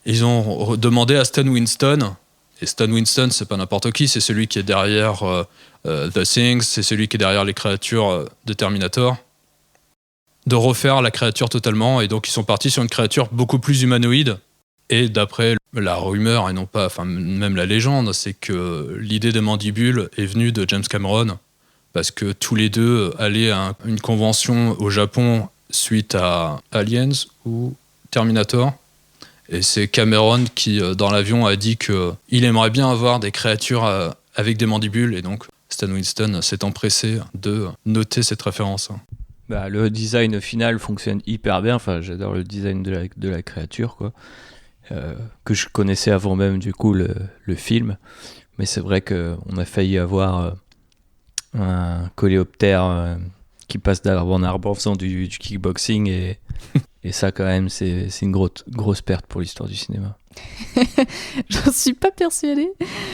Ils ont demandé à Stan Winston. Et Stan Winston, c'est pas n'importe qui, c'est celui qui est derrière The Thing, c'est celui qui est derrière les créatures de Terminator, de refaire la créature totalement. Et donc ils sont partis sur une créature beaucoup plus humanoïde. Et d'après la rumeur, et non pas, enfin même la légende, c'est que l'idée des mandibules est venue de James Cameron, parce que tous les deux allaient à une convention au Japon suite à Aliens ou Terminator. Et c'est Cameron qui, dans l'avion, a dit qu'il aimerait bien avoir des créatures avec des mandibules. Et donc, Stan Winston s'est empressé de noter cette référence. Bah, le design final fonctionne hyper bien. Enfin, j'adore le design de la créature, quoi. Que je connaissais avant même, du coup, le film. Mais c'est vrai qu'on a failli avoir un coléoptère qui passe d'arbre en arbre en faisant du kickboxing et ça quand même c'est une grosse perte pour l'histoire du cinéma. J'en suis pas persuadée.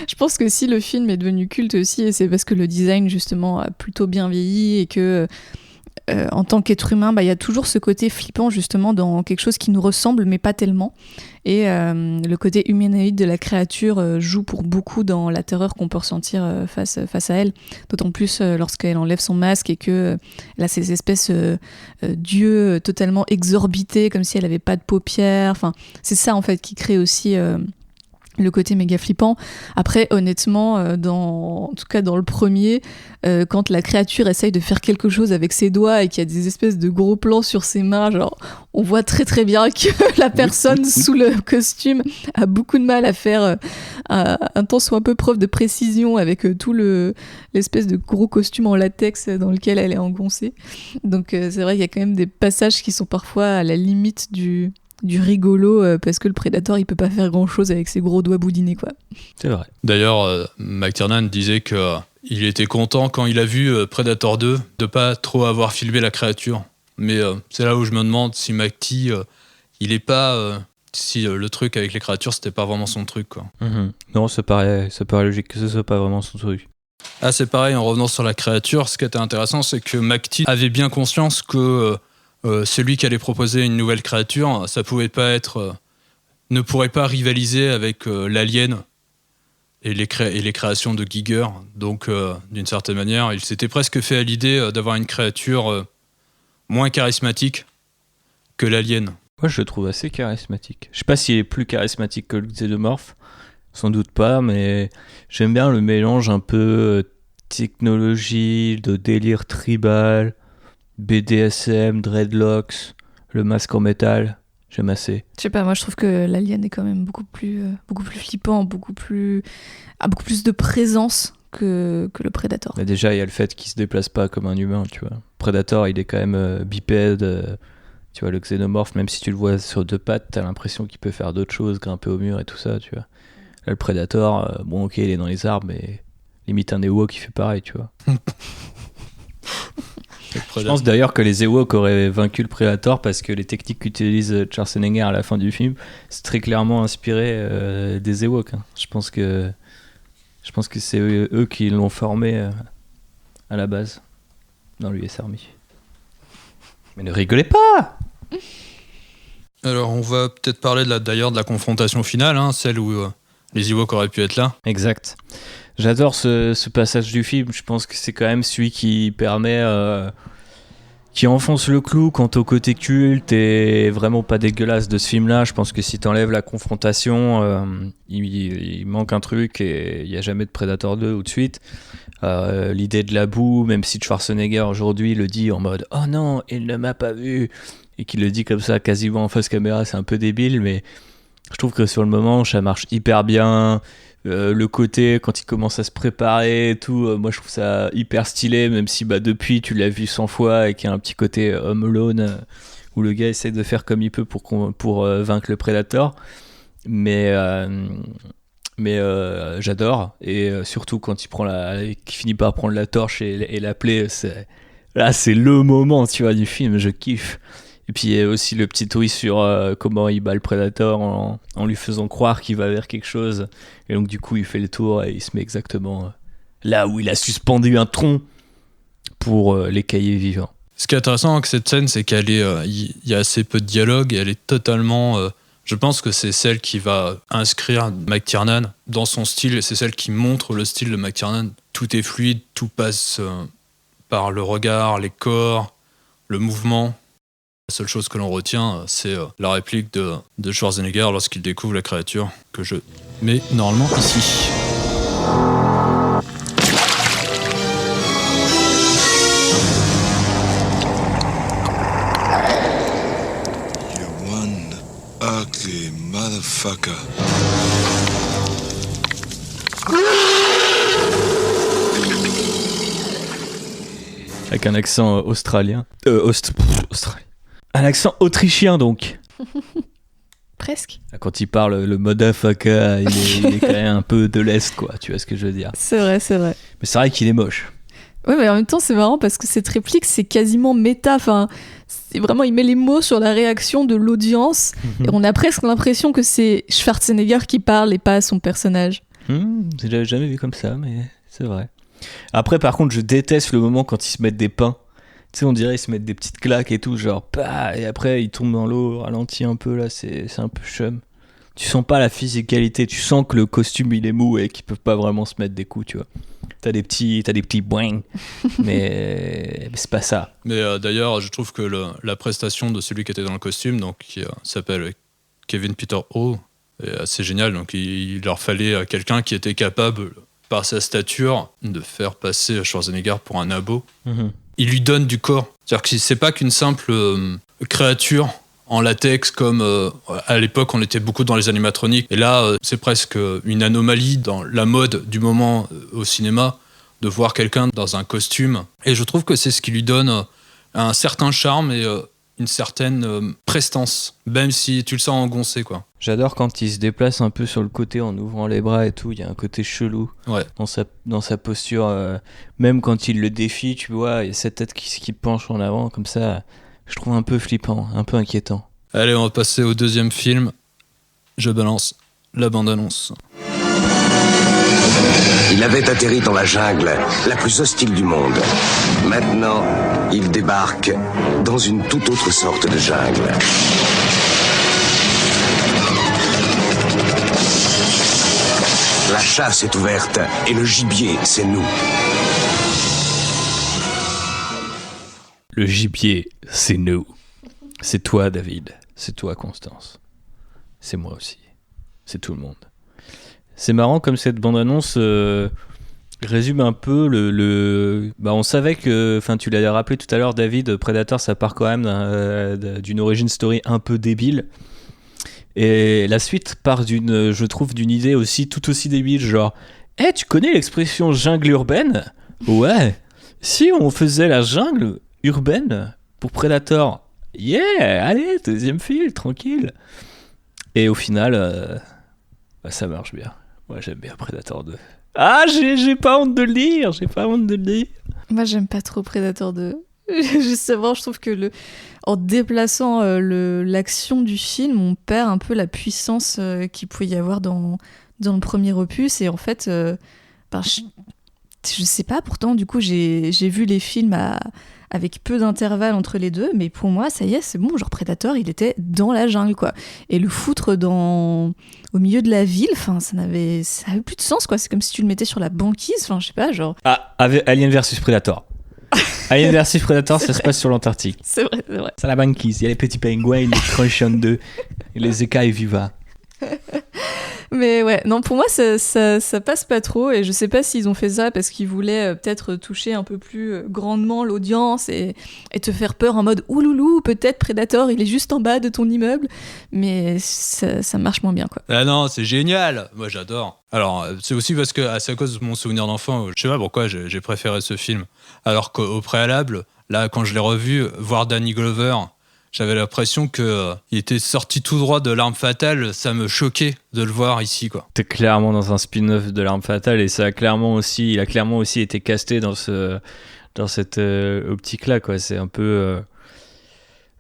Je pense que si le film est devenu culte aussi, c'est parce que le design justement a plutôt bien vieilli et que en tant qu'être humain, il y a toujours ce côté flippant justement dans quelque chose qui nous ressemble mais pas tellement. Et le côté humanoïde de la créature joue pour beaucoup dans la terreur qu'on peut ressentir face à elle. D'autant plus lorsqu'elle enlève son masque et qu'elle a ces espèces d'yeux totalement exorbités, comme si elle n'avait pas de paupières. Enfin, c'est ça en fait qui crée aussi le côté méga flippant. Après, honnêtement, en tout cas dans le premier, quand la créature essaye de faire quelque chose avec ses doigts et qu'il y a des espèces de gros plans sur ses mains, genre, on voit très très bien que la personne sous le costume a beaucoup de mal à faire un tant soit un peu preuve de précision avec tout l'espèce de gros costume en latex dans lequel elle est engoncée. Donc c'est vrai qu'il y a quand même des passages qui sont parfois à la limite du rigolo parce que le Predator il peut pas faire grand chose avec ses gros doigts boudinés, quoi. C'est vrai. D'ailleurs, McTiernan disait qu'il était content quand il a vu Predator 2 de pas trop avoir filmé la créature. Mais c'est là où je me demande si McT il est pas si le truc avec les créatures c'était pas vraiment son truc, quoi. Non, ça paraît logique que ce soit pas vraiment son truc. Ah, c'est pareil, en revenant sur la créature, ce qui était intéressant c'est que McT avait bien conscience que celui qui allait proposer une nouvelle créature, ça pouvait pas être, ne pourrait pas rivaliser avec l'Alien et les créations de Giger. Donc, d'une certaine manière, il s'était presque fait à l'idée d'avoir une créature moins charismatique que l'Alien. Moi, je le trouve assez charismatique. Je sais pas s'il est plus charismatique que le Xenomorph, sans doute pas, mais j'aime bien le mélange un peu technologie, de délire tribal, BDSM, dreadlocks, le masque en métal, j'aime assez. Je sais pas, moi je trouve que l'Alien est quand même beaucoup plus flippant, a beaucoup plus de présence que le Predator. Mais déjà, il y a le fait qu'il se déplace pas comme un humain, tu vois. Predator, il est quand même bipède. Tu vois, le Xenomorph, même si tu le vois sur deux pattes, t'as l'impression qu'il peut faire d'autres choses, grimper au mur et tout ça, tu vois. Là, le Predator, bon, ok, il est dans les arbres, mais limite un Ewok qui fait pareil, tu vois. Je pense d'ailleurs que les Ewoks auraient vaincu le Predator parce que les techniques qu'utilise Schwarzenegger à la fin du film, c'est très clairement inspiré des Ewoks. Hein. Je pense que c'est eux qui l'ont formé à la base. dans l'US Army. Mais ne rigolez pas! Alors, on va peut-être parler d'ailleurs de la confrontation finale, hein, celle où les Ewoks auraient pu être là. Exact. J'adore ce passage du film. Je pense que c'est quand même celui qui permet... qui enfonce le clou quant au côté culte et vraiment pas dégueulasse de ce film-là. Je pense que si t'enlèves la confrontation, il manque un truc et il n'y a jamais de Predator 2 ou de suite. L'idée de la boue, même si Schwarzenegger aujourd'hui le dit en mode « Oh non, il ne m'a pas vu !» et qu'il le dit comme ça quasiment en face caméra, c'est un peu débile, mais je trouve que sur le moment, ça marche hyper bien. Le côté quand il commence à se préparer et tout, moi je trouve ça hyper stylé, même si depuis tu l'as vu 100 fois et qu'il y a un petit côté Home Alone où le gars essaie de faire comme il peut pour vaincre le Predator, mais j'adore, et surtout quand il finit par prendre la torche et la plaie, c'est le moment, tu vois, du film, je kiffe. Et puis il y a aussi le petit twist sur comment il bat le Predator en lui faisant croire qu'il va vers quelque chose. Et donc du coup il fait le tour et il se met exactement là où il a suspendu un tronc pour les cahiers vivants. Ce qui est intéressant avec cette scène, c'est qu'elle est, y a assez peu de dialogue et elle est totalement... je pense que c'est celle qui va inscrire McTiernan dans son style, et c'est celle qui montre le style de McTiernan. Tout est fluide, tout passe par le regard, les corps, le mouvement. La seule chose que l'on retient, c'est la réplique de Schwarzenegger lorsqu'il découvre la créature, que je mets normalement ici. You one ugly motherfucker. Avec un accent australien. Australien. Un accent autrichien donc. Presque. Quand il parle le motherfucker, il est quand même un peu de l'Est, quoi. Tu vois ce que je veux dire. C'est vrai, c'est vrai. Mais c'est vrai qu'il est moche. Ouais, mais en même temps, c'est marrant parce que cette réplique, c'est quasiment méta. Enfin, c'est vraiment, il met les mots sur la réaction de l'audience. Et on a presque l'impression que c'est Schwarzenegger qui parle et pas son personnage. J'avais jamais vu comme ça, mais c'est vrai. Après, par contre, je déteste le moment quand ils se mettent des pains. Tu sais, on dirait ils se mettent des petites claques et tout, genre, bah, et après ils tombent dans l'eau, ralenti un peu, là, c'est un peu chum. Tu sens pas la physicalité, tu sens que le costume il est mou et qu'ils peuvent pas vraiment se mettre des coups, tu vois. T'as des petits boing, mais c'est pas ça. Mais d'ailleurs, je trouve que la prestation de celui qui était dans le costume, donc qui s'appelle Kevin Peter Hall, est assez géniale. Donc il leur fallait quelqu'un qui était capable, par sa stature, de faire passer Schwarzenegger pour un abo. Il lui donne du corps. C'est-à-dire que c'est pas qu'une simple créature en latex comme à l'époque on était beaucoup dans les animatroniques. Et là, c'est presque une anomalie dans la mode du moment au cinéma de voir quelqu'un dans un costume. Et je trouve que c'est ce qui lui donne un certain charme et une certaine prestance, même si tu le sens engoncé, quoi. J'adore quand il se déplace un peu sur le côté en ouvrant les bras et tout, il y a un côté chelou dans sa posture, même quand il le défie, tu vois, il y a cette tête qui penche en avant, comme ça, je trouve un peu flippant, un peu inquiétant. Allez, on va passer au deuxième film. Je balance la bande-annonce. Il avait atterri dans la jungle, la plus hostile du monde. Maintenant, il débarque dans une toute autre sorte de jungle. La chasse est ouverte et le gibier, c'est nous. Le gibier, c'est nous. C'est toi, David. C'est toi, Constance. C'est moi aussi. C'est tout le monde. C'est marrant comme cette bande-annonce résume un peu Bah, on savait que, enfin, tu l'as rappelé tout à l'heure, David, Predator, ça part quand même d'une origin story un peu débile. Et la suite part je trouve, d'une idée tout aussi débile, genre, tu connais l'expression jungle urbaine ? Ouais. Si on faisait la jungle urbaine pour Predator, yeah, allez, deuxième film, tranquille. Et au final, ça marche bien. Moi, j'aime bien Predator 2. Ah, j'ai pas honte de le dire, Moi, j'aime pas trop Predator 2. Justement, je trouve que en déplaçant l'action du film, on perd un peu la puissance qu'il pouvait y avoir dans le premier opus. Et en fait, je je sais pas, pourtant, du coup, j'ai vu les films avec peu d'intervalle entre les deux, mais pour moi, ça y est, c'est bon, genre Predator, il était dans la jungle, quoi. Et le foutre au milieu de la ville, enfin, ça avait plus de sens, quoi. C'est comme si tu le mettais sur la banquise, enfin, je sais pas, genre... Ah, Alien vs Predator. Alien vs Predator, ça se passe sur l'Antarctique. C'est vrai. C'est la banquise, il y a les petits pingouins, les Crunchon 2, et les écailles viva. Mais ouais, non, pour moi, ça passe pas trop, et je sais pas s'ils ont fait ça parce qu'ils voulaient peut-être toucher un peu plus grandement l'audience et te faire peur en mode ouloulou, peut-être Predator, il est juste en bas de ton immeuble, mais ça marche moins bien, quoi. Ah non, c'est génial, moi j'adore. Alors, c'est aussi parce que c'est à cause de mon souvenir d'enfant, je sais pas pourquoi j'ai préféré ce film. Alors qu'au préalable, là, quand je l'ai revu, voir Danny Glover, j'avais l'impression qu'il était sorti tout droit de L'Arme Fatale, ça me choquait de le voir ici, quoi. T'es clairement dans un spin-off de L'Arme Fatale et il a clairement aussi été casté dans cette optique-là, quoi. C'est un peu...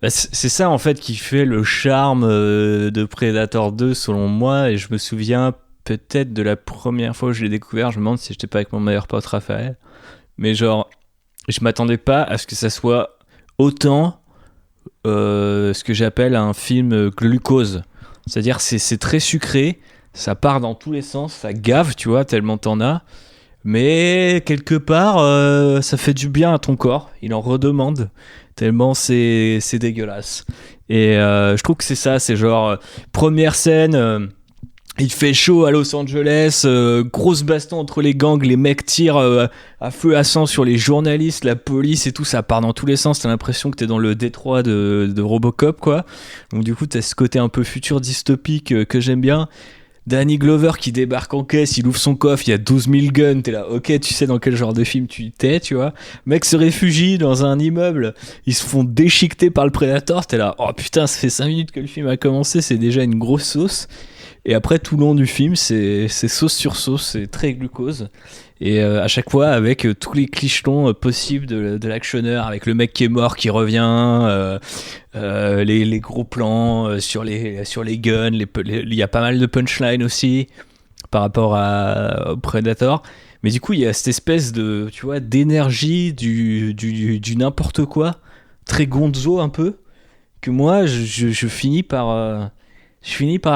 c'est ça, en fait, qui fait le charme de Predator 2, selon moi, et je me souviens peut-être de la première fois où je l'ai découvert, je me demande si j'étais pas avec mon meilleur pote Raphaël, mais genre, je m'attendais pas à ce que ça soit autant... ce que j'appelle un film glucose, c'est-à-dire c'est très sucré, ça part dans tous les sens, ça gave, tu vois, tellement t'en as, mais quelque part ça fait du bien à ton corps, il en redemande tellement c'est dégueulasse. Et je trouve que c'est ça, c'est genre première scène, il fait chaud à Los Angeles, grosse baston entre les gangs, les mecs tirent à feu à sang sur les journalistes, la police et tout, ça part dans tous les sens, t'as l'impression que t'es dans le détroit de Robocop, quoi. Donc du coup t'as ce côté un peu futur dystopique que j'aime bien. Danny Glover qui débarque en caisse, il ouvre son coffre, il y a 12 000 guns, t'es là, ok, tu sais dans quel genre de film tu t'es, tu vois. Mec se réfugie dans un immeuble, ils se font déchiqueter par le Predator, t'es là, oh putain, ça fait 5 minutes que le film a commencé, c'est déjà une grosse sauce. Et après, tout le long du film, c'est sauce sur sauce, c'est très glucose. Et à chaque fois, avec tous les clichés possibles de l'actionneur, avec le mec qui est mort, qui revient, les gros plans sur les guns, il y a pas mal de punchline aussi par rapport au Predator. Mais du coup, il y a cette espèce de, tu vois, d'énergie du n'importe quoi, très gonzo un peu, que moi, je finis par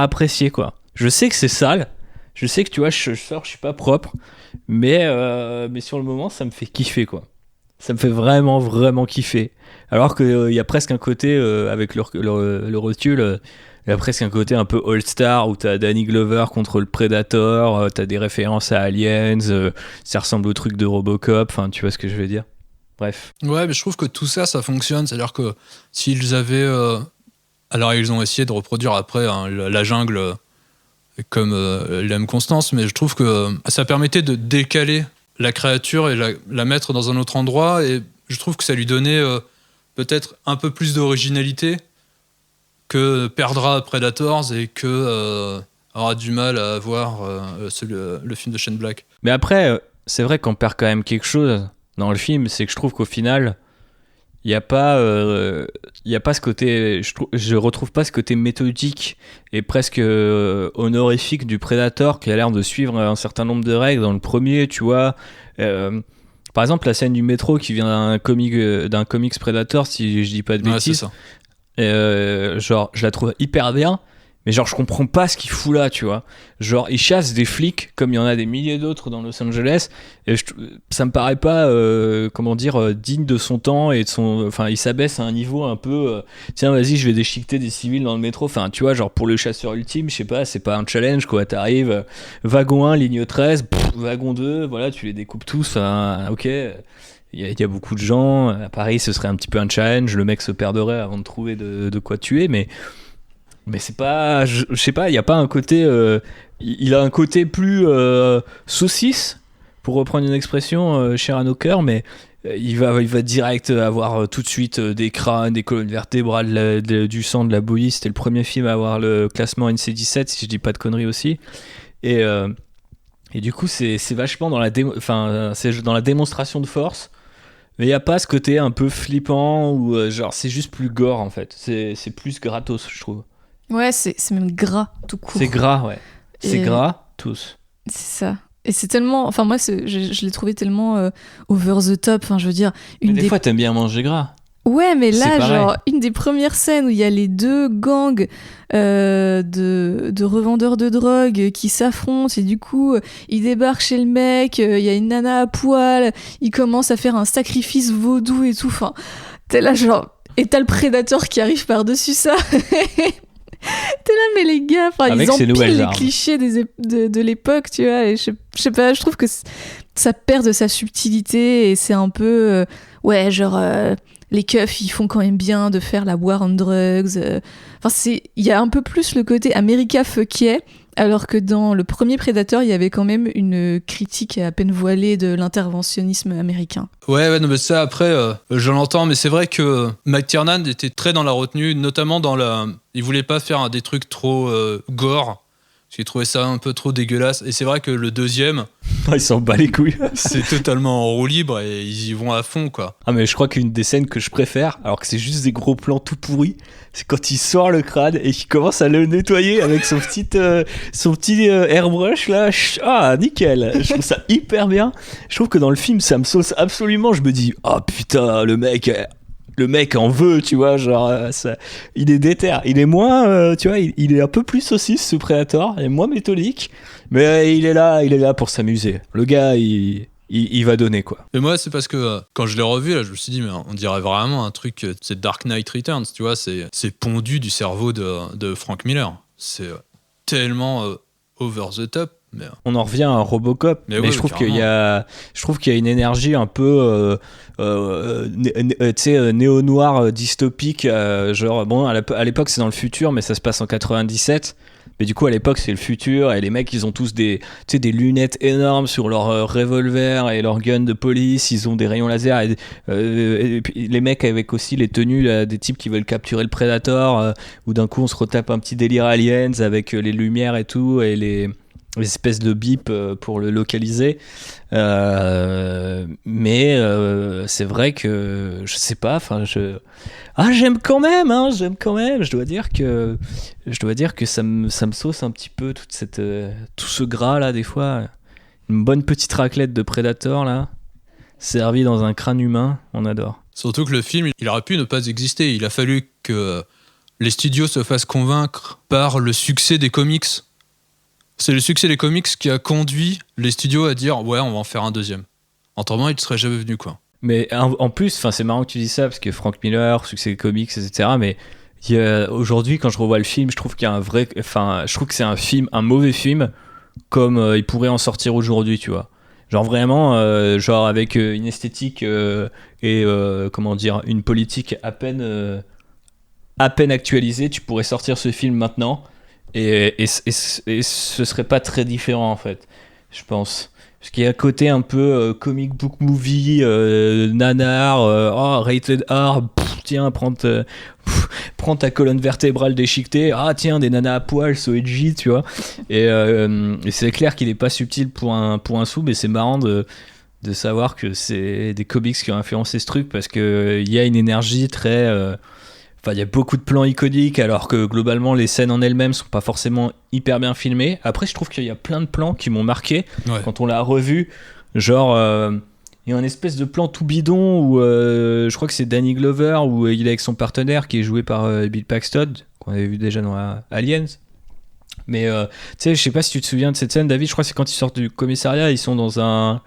apprécier, quoi. Je sais que c'est sale, je sais que, tu vois, je suis pas propre, mais sur le moment, ça me fait kiffer, quoi. Ça me fait vraiment, vraiment kiffer. Alors qu'il y a presque un côté, avec le recul, il y a presque un côté un peu all-star, où t'as Danny Glover contre le Predator, t'as des références à Aliens, ça ressemble au truc de Robocop, enfin, tu vois ce que je veux dire. Bref. Ouais, mais je trouve que tout ça fonctionne, c'est-à-dire que s'ils avaient... Alors, ils ont essayé de reproduire après la jungle comme l'aime Constance, mais je trouve que ça permettait de décaler la créature et la mettre dans un autre endroit, et je trouve que ça lui donnait peut-être un peu plus d'originalité que perdra Predators et que aura du mal à voir le film de Shane Black. Mais après, c'est vrai qu'on perd quand même quelque chose dans le film, c'est que je trouve qu'au final... Il y a pas ce côté, je retrouve pas ce côté méthodique et presque honorifique du Predator qui a l'air de suivre un certain nombre de règles dans le premier, tu vois. Par exemple, la scène du métro qui vient d'un comics Predator, si je dis pas de bêtises. Ouais, c'est ça. Genre, je la trouve hyper bien. Mais genre, je comprends pas ce qu'il fout là, tu vois. Genre, il chasse des flics, comme il y en a des milliers d'autres dans Los Angeles, et ça me paraît pas, digne de son temps et de son... Enfin, il s'abaisse à un niveau un peu... tiens, vas-y, je vais déchiqueter des civils dans le métro. Enfin, tu vois, genre, pour le chasseur ultime, je sais pas, c'est pas un challenge, quoi. T'arrives, wagon 1, ligne 13, wagon 2, voilà, tu les découpes tous, enfin, ok... Il y a beaucoup de gens, à Paris, ce serait un petit peu un challenge, le mec se perdrait avant de trouver de quoi tuer, mais c'est pas, je sais pas, il y a pas un côté, il a un côté plus saucisse, pour reprendre une expression chère à nos cœurs, mais il va direct avoir tout de suite des crânes, des colonnes vertébrales, du sang, de la bouillie. C'était le premier film à avoir le classement NC-17, si je dis pas de conneries aussi, et du coup c'est vachement dans c'est dans la démonstration de force. Mais il n'y a pas ce côté un peu flippant ou genre c'est juste plus gore en fait, c'est plus gratos, je trouve. Ouais, c'est même gras tout court. C'est gras, ouais. C'est gras, tous. C'est ça. Et c'est tellement... Enfin, moi, je l'ai trouvé tellement over the top. Enfin, je veux dire... Mais des fois, t'aimes bien manger gras. Ouais, mais là, C'est pareil. genre, une des premières scènes où il y a les deux gangs de revendeurs de drogue qui s'affrontent et du coup, ils débarquent chez le mec, il y a une nana à poil, ils commencent à faire un sacrifice vaudou et tout. Enfin, t'es là, genre... Et t'as le prédateur qui arrive par-dessus ça. T'es là, mais les gars, ils empilent les clichés de l'époque, tu vois. Et je sais pas, je trouve que ça perd de sa subtilité et c'est un peu... les keufs, ils font quand même bien de faire la war on drugs. Il y a un peu plus le côté America fucké, alors que dans le premier Predator, il y avait quand même une critique à peine voilée de l'interventionnisme américain. Ouais, non, mais ça, après, je l'entends, mais c'est vrai que McTiernan était très dans la retenue, notamment il voulait pas faire des trucs trop gore, parce qu'il trouvait ça un peu trop dégueulasse. Et c'est vrai que le deuxième... Il s'en bat les couilles. C'est totalement en roue libre et ils y vont à fond, quoi. Ah, mais je crois qu'une des scènes que je préfère, alors que c'est juste des gros plans tout pourris, c'est quand il sort le crâne et qu'il commence à le nettoyer avec son petit airbrush là. Ah, nickel. Je trouve ça hyper bien. Je trouve que dans le film, ça me sauce absolument. Je me dis, oh putain, le mec en veut, tu vois, genre, il est déter. Il est moins, tu vois, il est un peu plus saucisse, ce Predator, il est moins méthodique, mais il est là pour s'amuser. Le gars, il va donner, quoi. Et moi, c'est parce que quand je l'ai revu, là, je me suis dit, mais on dirait vraiment un truc, c'est Dark Knight Returns, tu vois, c'est pondu du cerveau de Frank Miller. C'est tellement over the top. Mais... On en revient à Robocop, mais ouais, je trouve qu'il y a une énergie un peu néo-noir dystopique, genre bon à l'époque c'est dans le futur mais ça se passe en 97, mais du coup à l'époque c'est le futur et les mecs ils ont tous des lunettes énormes sur leur revolver et leur gun de police, ils ont des rayons laser et puis les mecs avec aussi les tenues là, des types qui veulent capturer le Predator, où d'un coup on se retape un petit délire aliens avec les lumières et tout et les espèces de bip pour le localiser, mais c'est vrai que je sais pas, enfin j'aime quand même, je dois dire que ça me sauce un petit peu tout ce gras là des fois, une bonne petite raclette de Predator là servie dans un crâne humain, on adore. Surtout que le film il aurait pu ne pas exister, il a fallu que les studios se fassent convaincre par le succès des comics. C'est le succès des comics qui a conduit les studios à dire ouais, on va en faire un deuxième. Autrement, il ne serait jamais venu, quoi. Mais en plus, c'est marrant que tu dis ça parce que Frank Miller, succès des comics, etc. Mais aujourd'hui, quand je revois le film, je trouve qu'il y a je trouve que c'est un mauvais film, comme il pourrait en sortir aujourd'hui, tu vois. Genre vraiment, genre avec une esthétique et comment dire, une politique à peine actualisée, tu pourrais sortir ce film maintenant. Et ce serait pas très différent en fait, je pense. Parce qu'il y a un côté un peu comic book movie, nanar, rated R, tiens, prends ta colonne vertébrale déchiquetée, tiens, des nanas à poil, so edgy, tu vois. Et c'est clair qu'il est pas subtil pour un sou, mais c'est marrant de savoir que c'est des comics qui ont influencé ce truc parce qu'il y a une énergie très... il y a beaucoup de plans iconiques alors que globalement les scènes en elles-mêmes sont pas forcément hyper bien filmées. Après je trouve qu'il y a plein de plans qui m'ont marqué quand on l'a revu. Genre il y a un espèce de plan tout bidon où je crois que c'est Danny Glover où il est avec son partenaire qui est joué par Bill Paxton qu'on avait vu déjà dans Aliens. Mais tu sais, je sais pas si tu te souviens de cette scène, David, je crois que c'est quand ils sortent du commissariat, ils sont dans un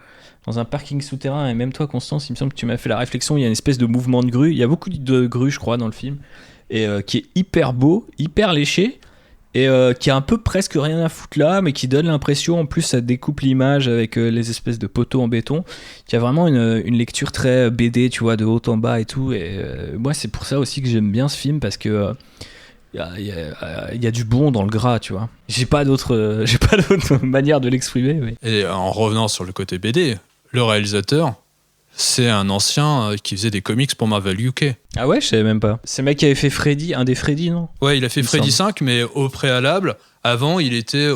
parking souterrain, et même toi Constance, il me semble que tu m'as fait la réflexion, il y a une espèce de mouvement de grue, il y a beaucoup de grues je crois dans le film, et qui est hyper beau, hyper léché, et qui a un peu presque rien à foutre là, mais qui donne l'impression, en plus ça découpe l'image avec les espèces de poteaux en béton, qui a vraiment une lecture très BD, tu vois, de haut en bas et tout, et moi c'est pour ça aussi que j'aime bien ce film, parce que il y a du bon dans le gras, tu vois. J'ai pas d'autre manière de l'exprimer. Mais... Et en revenant sur le côté BD, le réalisateur, c'est un ancien qui faisait des comics pour Marvel UK. Ah ouais, je savais même pas. C'est le mec qui avait fait Freddy, un des Freddy, non ? Ouais, il a fait Freddy 5, mais au préalable, avant, il était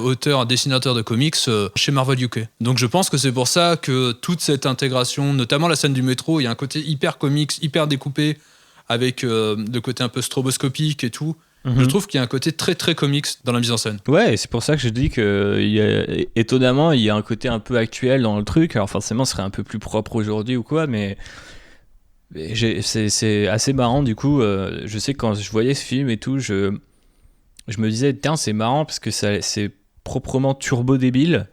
dessinateur de comics chez Marvel UK. Donc je pense que c'est pour ça que toute cette intégration, notamment la scène du métro, il y a un côté hyper comics, hyper découpé, avec le côté un peu stroboscopique et tout. Je trouve qu'il y a un côté très très comics dans la mise en scène. Ouais, et c'est pour ça que je dis que étonnamment, il y a un côté un peu actuel dans le truc. Alors forcément, ce serait un peu plus propre aujourd'hui ou quoi, mais c'est assez marrant du coup. Je sais que quand je voyais ce film et tout, je me disais, tiens, c'est marrant parce que c'est proprement turbo débile.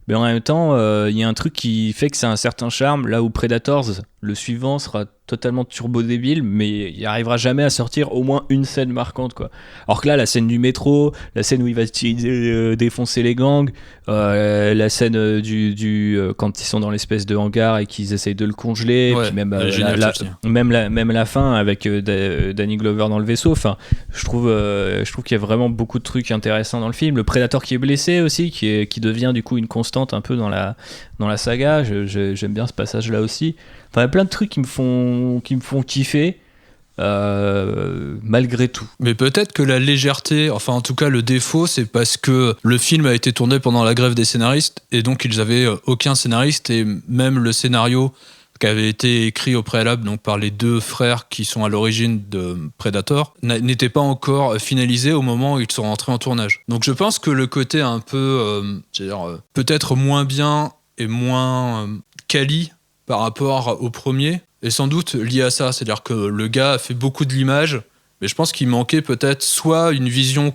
Mais en même temps, il y a un truc qui fait que c'est un certain charme, là où Predators, le suivant, sera totalement turbo débile, mais il arrivera jamais à sortir au moins une scène marquante, quoi. Alors que là, la scène du métro, la scène où il va défoncer les gangs, la scène quand ils sont dans l'espèce de hangar et qu'ils essayent de le congeler, puis même la fin avec Danny Glover dans le vaisseau. Enfin, je trouve qu'il y a vraiment beaucoup de trucs intéressants dans le film. Le Predator qui est blessé aussi, qui devient du coup une constante un peu dans la saga. J'aime bien ce passage-là aussi. Enfin, il y a plein de trucs qui me font kiffer malgré tout. Mais peut-être que la légèreté, enfin en tout cas le défaut, c'est parce que le film a été tourné pendant la grève des scénaristes et donc ils avaient aucun scénariste, et même le scénario qui avait été écrit au préalable donc par les deux frères qui sont à l'origine de Predator n'était pas encore finalisé au moment où ils sont rentrés en tournage. Donc je pense que le côté un peu peut-être moins bien et moins quali par rapport au premier est sans doute lié à ça. C'est-à-dire que le gars a fait beaucoup de l'image, mais je pense qu'il manquait peut-être soit une vision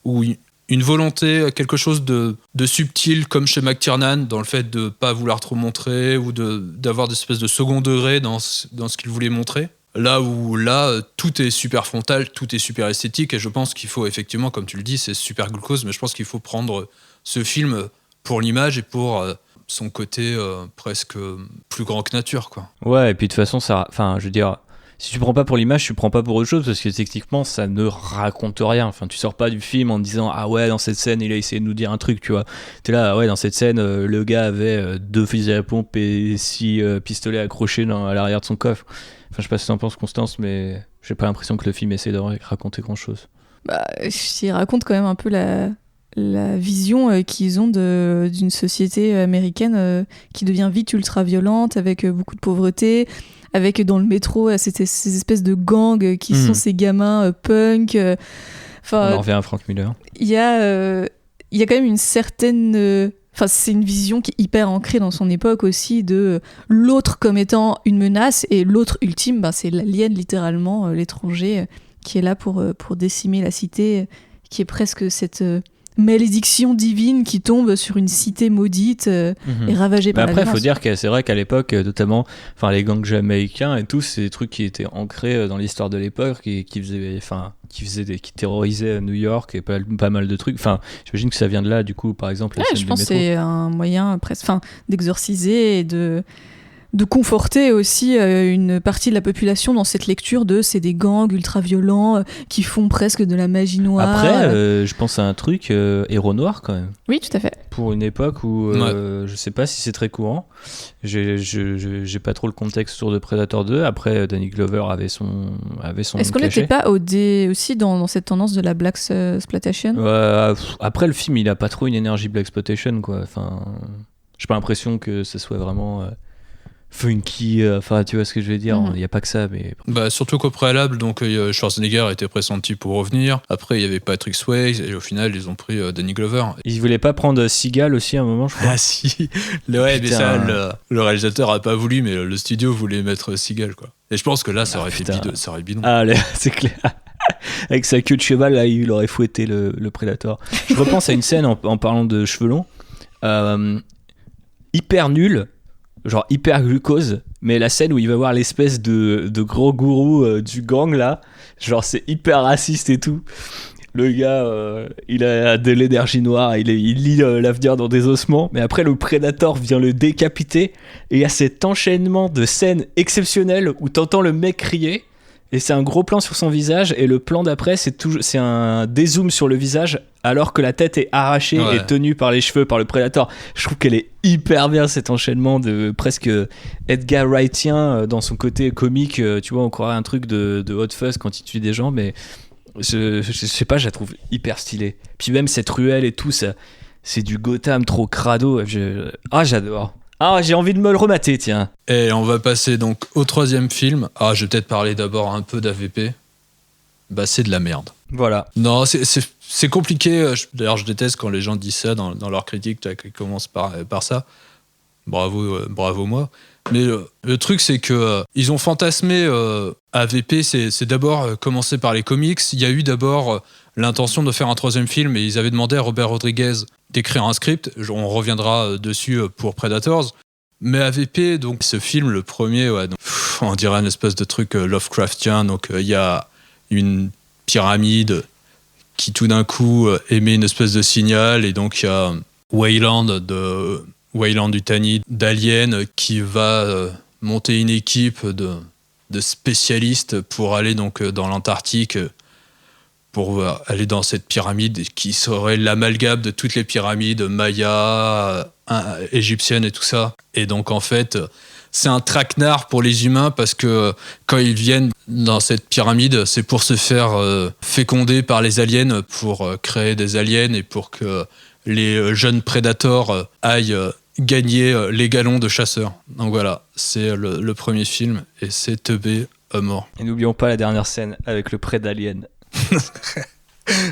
ou une volonté, quelque chose de subtil comme chez McTiernan, dans le fait de ne pas vouloir trop montrer ou d'avoir des espèces de second degré dans ce qu'il voulait montrer. Là, tout est super frontal, tout est super esthétique, et je pense qu'il faut effectivement, comme tu le dis, c'est super glucose, mais je pense qu'il faut prendre ce film pour l'image et pour son côté presque plus grand que nature, quoi. Ouais, et puis de toute façon, je veux dire, si tu prends pas pour l'image, tu prends pas pour autre chose, parce que techniquement, ça ne raconte rien. Enfin, tu sors pas du film en te disant, ah ouais, dans cette scène, il a essayé de nous dire un truc, tu vois. T'es là, ah ouais, dans cette scène, le gars avait 2 fusils à pompe et 6 pistolets accrochés à l'arrière de son coffre. Enfin, je sais pas si t'en penses, Constance, mais j'ai pas l'impression que le film essaie de raconter grand chose. Bah, il raconte quand même un peu la vision qu'ils ont d'une société américaine qui devient vite ultra violente, avec beaucoup de pauvreté, avec dans le métro ces espèces de gangs qui sont ces gamins punk. On en revient à Frank Miller. Il y a quand même une certaine... c'est une vision qui est hyper ancrée dans son époque aussi, de l'autre comme étant une menace, et l'autre ultime, c'est l'alien littéralement, l'étranger, qui est là pour décimer la cité, qui est presque cette... malédiction divine qui tombe sur une cité maudite et ravagée par la violence. Après, il faut dire que c'est vrai qu'à l'époque, notamment les gangs jamaïcains et tout, c'est des trucs qui étaient ancrés dans l'histoire de l'époque et qui terrorisaient New York et pas mal de trucs. Enfin, j'imagine que ça vient de là, du coup, par exemple. Je pense que c'est un moyen d'exorciser et de conforter aussi une partie de la population dans cette lecture c'est des gangs ultra violents qui font presque de la magie noire. Après, je pense à un truc, héros noir quand même. Oui, tout à fait. Pour une époque où je sais pas si c'est très courant. J'ai pas trop le contexte autour de Predator 2. Après, Danny Glover avait son Est-ce qu'on n'était pas aussi dans cette tendance de la Black Exploitation? Après, le film, il a pas trop une énergie Black Exploitation, quoi. Enfin, j'ai pas l'impression que ce soit vraiment... funky, tu vois ce que je veux dire, il n'y a pas que ça, mais... surtout qu'au préalable, donc Schwarzenegger était pressenti pour revenir, après il y avait Patrick Swayze, et au final ils ont pris Danny Glover. Ils voulaient pas prendre Seagal aussi à un moment, je crois. Ah si, mais ça, le réalisateur a pas voulu, mais le studio voulait mettre Seagal, quoi. Et je pense que là, ça aurait fait bidon. Ah, c'est clair. Avec sa queue de cheval, là, il aurait fouetté le Predator. Je repense à une scène en parlant de cheveux longs, hyper nulle, genre hyper glucose, mais la scène où il va voir l'espèce de gros gourou du gang là, genre c'est hyper raciste et tout. Le gars, il a de l'énergie noire, il lit l'avenir dans des ossements, mais après le Predator vient le décapiter, et il y a cet enchaînement de scènes exceptionnelles où t'entends le mec crier, et c'est un gros plan sur son visage, et le plan d'après c'est un dézoom sur le visage alors que la tête est arrachée et tenue par les cheveux par le Predator. Je trouve qu'elle est hyper bien, cet enchaînement de presque Edgar Wrightien dans son côté comique. Tu vois, on croirait un truc de Hot Fuzz quand il tue des gens, mais je sais pas, je la trouve hyper stylée. Puis même cette ruelle et tout, ça, c'est du Gotham trop crado. J'adore. J'ai envie de me le remater, tiens. Et on va passer donc au troisième film. Je vais peut-être parler d'abord un peu d'AVP. C'est de la merde. Voilà. Non, c'est compliqué. D'ailleurs, je déteste quand les gens disent ça dans leurs critiques, qu'ils commencent par ça. Bravo moi. Mais le truc, c'est que ils ont fantasmé AVP, c'est d'abord commencé par les comics. Il y a eu d'abord l'intention de faire un 3e film et ils avaient demandé à Robert Rodriguez d'écrire un script. On reviendra dessus pour Predators. Mais AVP, donc ce film, le premier, on dirait une espèce de truc Lovecraftien. Donc il y a une pyramide qui tout d'un coup émet une espèce de signal et donc il y a Weyland Yutani d'Alien qui va monter une équipe de spécialistes pour aller donc dans l'Antarctique pour aller dans cette pyramide qui serait l'amalgame de toutes les pyramides mayas, égyptiennes et tout ça. Et donc en fait, c'est un traquenard pour les humains parce que quand ils viennent dans cette pyramide, c'est pour se faire féconder par les aliens, pour créer des aliens et pour que les jeunes prédateurs aillent gagner les galons de chasseurs. Donc voilà, c'est le premier film et c'est teubé à mort. Et n'oublions pas la dernière scène avec le Prédalien.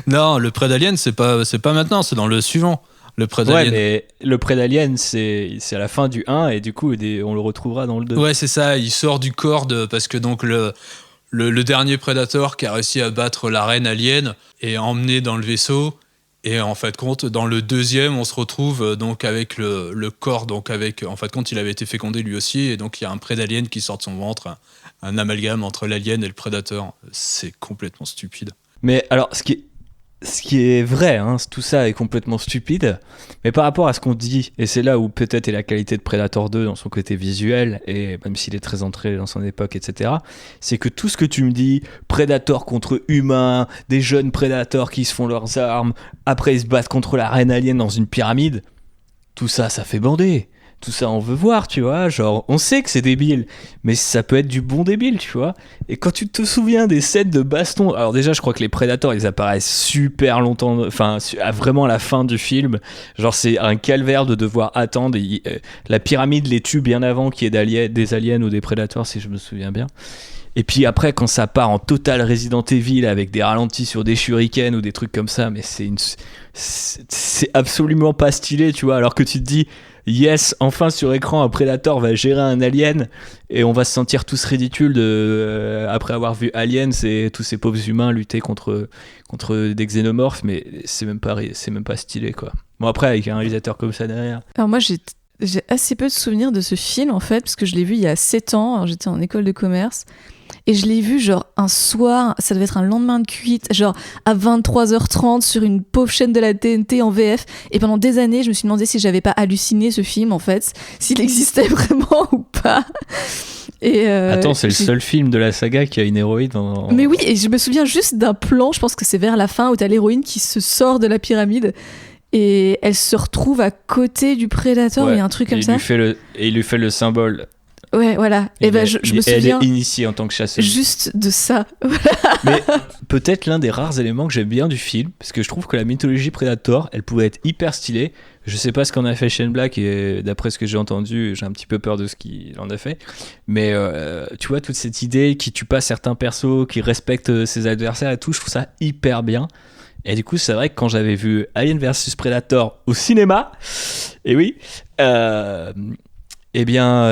Non, le Prédalien, c'est pas maintenant, c'est dans le suivant. Le Prédalien. Ouais, mais le Prédalien, c'est à la fin du 1 et du coup, on le retrouvera dans le 2. Ouais, c'est ça, il sort du corps parce que donc le dernier Predator qui a réussi à battre la reine alien est emmené dans le vaisseau. Et en fait, dans le deuxième, on se retrouve donc avec le corps, donc avec, en fait, il avait été fécondé lui aussi, et donc il y a un Prédalien qui sort de son ventre, un amalgame entre l'alien et le prédateur. C'est complètement stupide. Mais alors, ce qui est vrai, hein, tout ça est complètement stupide, mais par rapport à ce qu'on dit, et c'est là où peut-être est la qualité de Predator 2 dans son côté visuel, et même s'il est très entré dans son époque, etc., c'est que tout ce que tu me dis, Predator contre humains, des jeunes Predators qui se font leurs armes, après ils se battent contre la reine alien dans une pyramide, tout ça, ça fait bander. Tout ça, on veut voir, tu vois. Genre, on sait que c'est débile, mais ça peut être du bon débile, tu vois. Et quand tu te souviens des scènes de baston, alors déjà, je crois que les Predators, ils apparaissent super longtemps, enfin, vraiment à la fin du film. Genre, c'est un calvaire de devoir attendre. La pyramide les tue bien avant qu'il y ait des aliens ou des Predators, si je me souviens bien. Et puis après, quand ça part en total Resident Evil avec des ralentis sur des shurikens ou des trucs comme ça, mais c'est absolument pas stylé, tu vois. Alors que tu te dis, yes, enfin sur écran, un Predator va gérer un alien et on va se sentir tous ridicules après avoir vu Aliens et tous ces pauvres humains lutter contre des xénomorphes, mais c'est même pas stylé, quoi. Bon, après, avec un réalisateur comme ça derrière. Alors moi, j'ai assez peu de souvenirs de ce film, en fait, parce que je l'ai vu il y a 7 ans. Alors, j'étais en école de commerce. Et je l'ai vu genre un soir, ça devait être un lendemain de cuite, genre à 23h30 sur une pauvre chaîne de la TNT en VF. Et pendant des années, je me suis demandé si j'avais pas halluciné ce film, en fait, s'il existait vraiment ou pas. Et attends, c'est le seul film de la saga qui a une héroïne Mais oui, et je me souviens juste d'un plan, je pense que c'est vers la fin, où t'as l'héroïne qui se sort de la pyramide. Et elle se retrouve à côté du prédateur, il y a un truc comme ça. Il lui fait le symbole. Ouais, voilà. Et ben, je me souviens. Elle est initiée en tant que chasseuse. Juste de ça. Mais peut-être l'un des rares éléments que j'aime bien du film, parce que je trouve que la mythologie Predator, elle pouvait être hyper stylée. Je sais pas ce qu'en a fait Shane Black, et d'après ce que j'ai entendu, j'ai un petit peu peur de ce qu'il en a fait. Mais tu vois, toute cette idée qui tue pas certains persos, qui respecte ses adversaires et tout, je trouve ça hyper bien. Et du coup, c'est vrai que quand j'avais vu Alien vs Predator au cinéma, et oui, eh bien,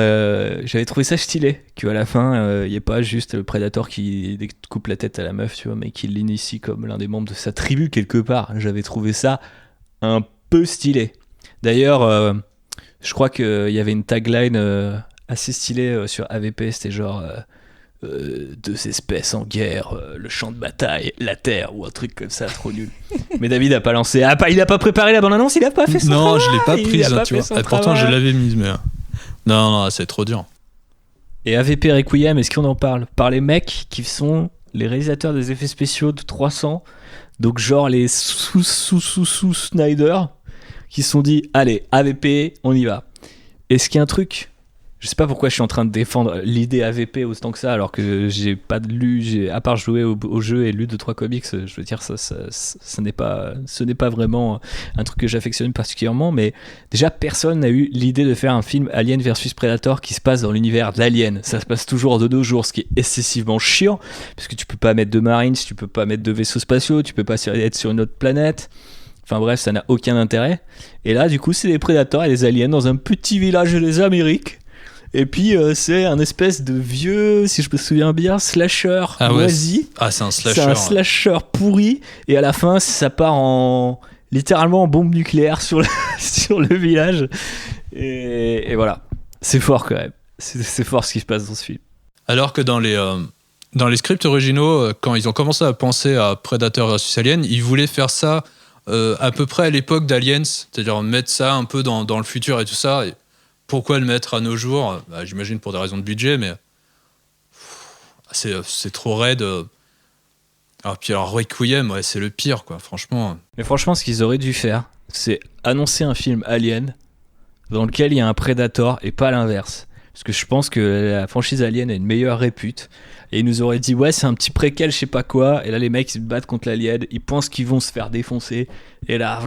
j'avais trouvé ça stylé, qu'à la fin, il n'y ait pas juste le Predator qui coupe la tête à la meuf, tu vois, mais qui l'initie comme l'un des membres de sa tribu quelque part. J'avais trouvé ça un peu stylé. D'ailleurs, je crois qu'il y avait une tagline assez stylée sur AVP, c'était genre... deux espèces en guerre, le champ de bataille, la terre, ou un truc comme ça, trop nul. Mais David a pas lancé, il a pas préparé la bande-annonce, il a pas fait son travail. Non, je l'ai pas prise, tu vois. Et pourtant, je l'avais mise, mais non, c'est trop dur. Et AVP Requiem, est-ce qu'on en parle par les mecs qui sont les réalisateurs des effets spéciaux de 300, donc genre les sous Snyder, qui se sont dit, allez, AVP, on y va. Est-ce qu'il y a un truc Je sais pas pourquoi je suis en train de défendre l'idée AVP autant que ça, alors que j'ai pas lu, à part jouer au jeu et lu 2-3 comics, je veux dire, ce n'est pas vraiment un truc que j'affectionne particulièrement, mais déjà personne n'a eu l'idée de faire un film Alien versus Predator qui se passe dans l'univers d'Alien. Ça se passe toujours de nos jours, ce qui est excessivement chiant, parce que tu peux pas mettre de Marines, tu peux pas mettre de vaisseaux spatiaux, tu peux pas être sur une autre planète. Enfin bref, ça n'a aucun intérêt. Et là, du coup, c'est des Predators et des aliens dans un petit village des Amériques. Et puis c'est un espèce de vieux, si je me souviens bien, slasher moisi. Ah, c'est un slasher. C'est un slasher pourri. Et à la fin, ça part littéralement en bombe nucléaire sur le village. Et voilà. C'est fort quand même. C'est fort ce qui se passe dans ce film. Alors que dans les scripts originaux, quand ils ont commencé à penser à Predator vs Alien, ils voulaient faire ça à peu près à l'époque d'Aliens, c'est-à-dire mettre ça un peu dans le futur et tout ça. Et pourquoi le mettre à nos jours ? J'imagine pour des raisons de budget, mais c'est trop raide. Alors Requiem, ouais, c'est le pire, quoi, franchement. Mais franchement, ce qu'ils auraient dû faire, c'est annoncer un film Alien dans lequel il y a un Predator et pas l'inverse. Parce que je pense que la franchise Alien a une meilleure répute. Et ils nous auraient dit, ouais, c'est un petit préquel, je sais pas quoi. Et là, les mecs, ils se battent contre l'Alien. Ils pensent qu'ils vont se faire défoncer. Et là,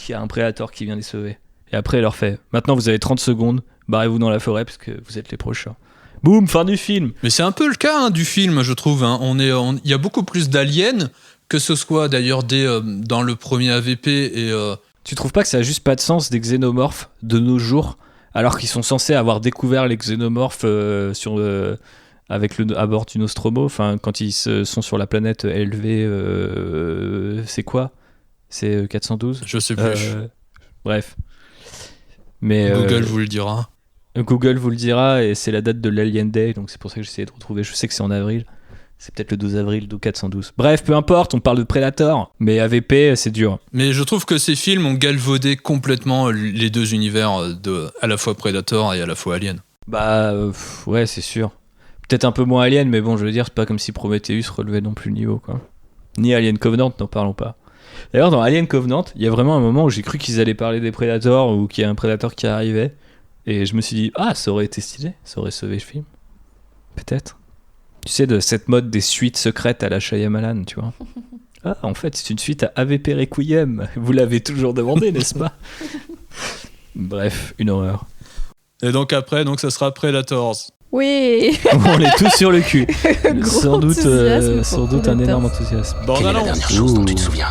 il y a un Predator qui vient les sauver. Et après, il leur fait, maintenant vous avez 30 secondes, barrez-vous dans la forêt parce que vous êtes les prochains. Boum, fin du film. Mais c'est un peu le cas du film, je trouve. Il y a beaucoup plus d'aliens que ce soit d'ailleurs dans le premier AVP. Et tu trouves pas que ça a juste pas de sens des xénomorphes de nos jours, alors qu'ils sont censés avoir découvert les xénomorphes à bord du Nostromo, enfin quand ils sont sur la planète LV, c'est quoi ? C'est 412 ? Je sais plus. Bref. Mais Google vous le dira. Google vous le dira, et c'est la date de l'Alien Day, donc c'est pour ça que j'essayais de retrouver. Je sais que c'est en avril. C'est peut-être le 12 avril, donc 412. Bref, peu importe, on parle de Predator, mais AVP, c'est dur. Mais je trouve que ces films ont galvaudé complètement les deux univers, à la fois Predator et à la fois Alien. Ouais, c'est sûr. Peut-être un peu moins Alien, mais bon, je veux dire, c'est pas comme si Prometheus relevait non plus le niveau, quoi. Ni Alien Covenant, n'en parlons pas. D'ailleurs, dans Alien Covenant, il y a vraiment un moment où j'ai cru qu'ils allaient parler des Predators, ou qu'il y a un Predator qui arrivait, et je me suis dit, ça aurait été stylé, ça aurait sauvé le film. Peut-être. Tu sais, de cette mode des suites secrètes à la Shyamalan, tu vois. En fait, c'est une suite à AVP Requiem. Vous l'avez toujours demandé, n'est-ce pas ? Bref, une horreur. Et donc après, ça sera Predators. Oui. On est tous sur le cul. sans doute un Predators. énorme enthousiasme. Quelle est la dernière chose dont tu te souviens ?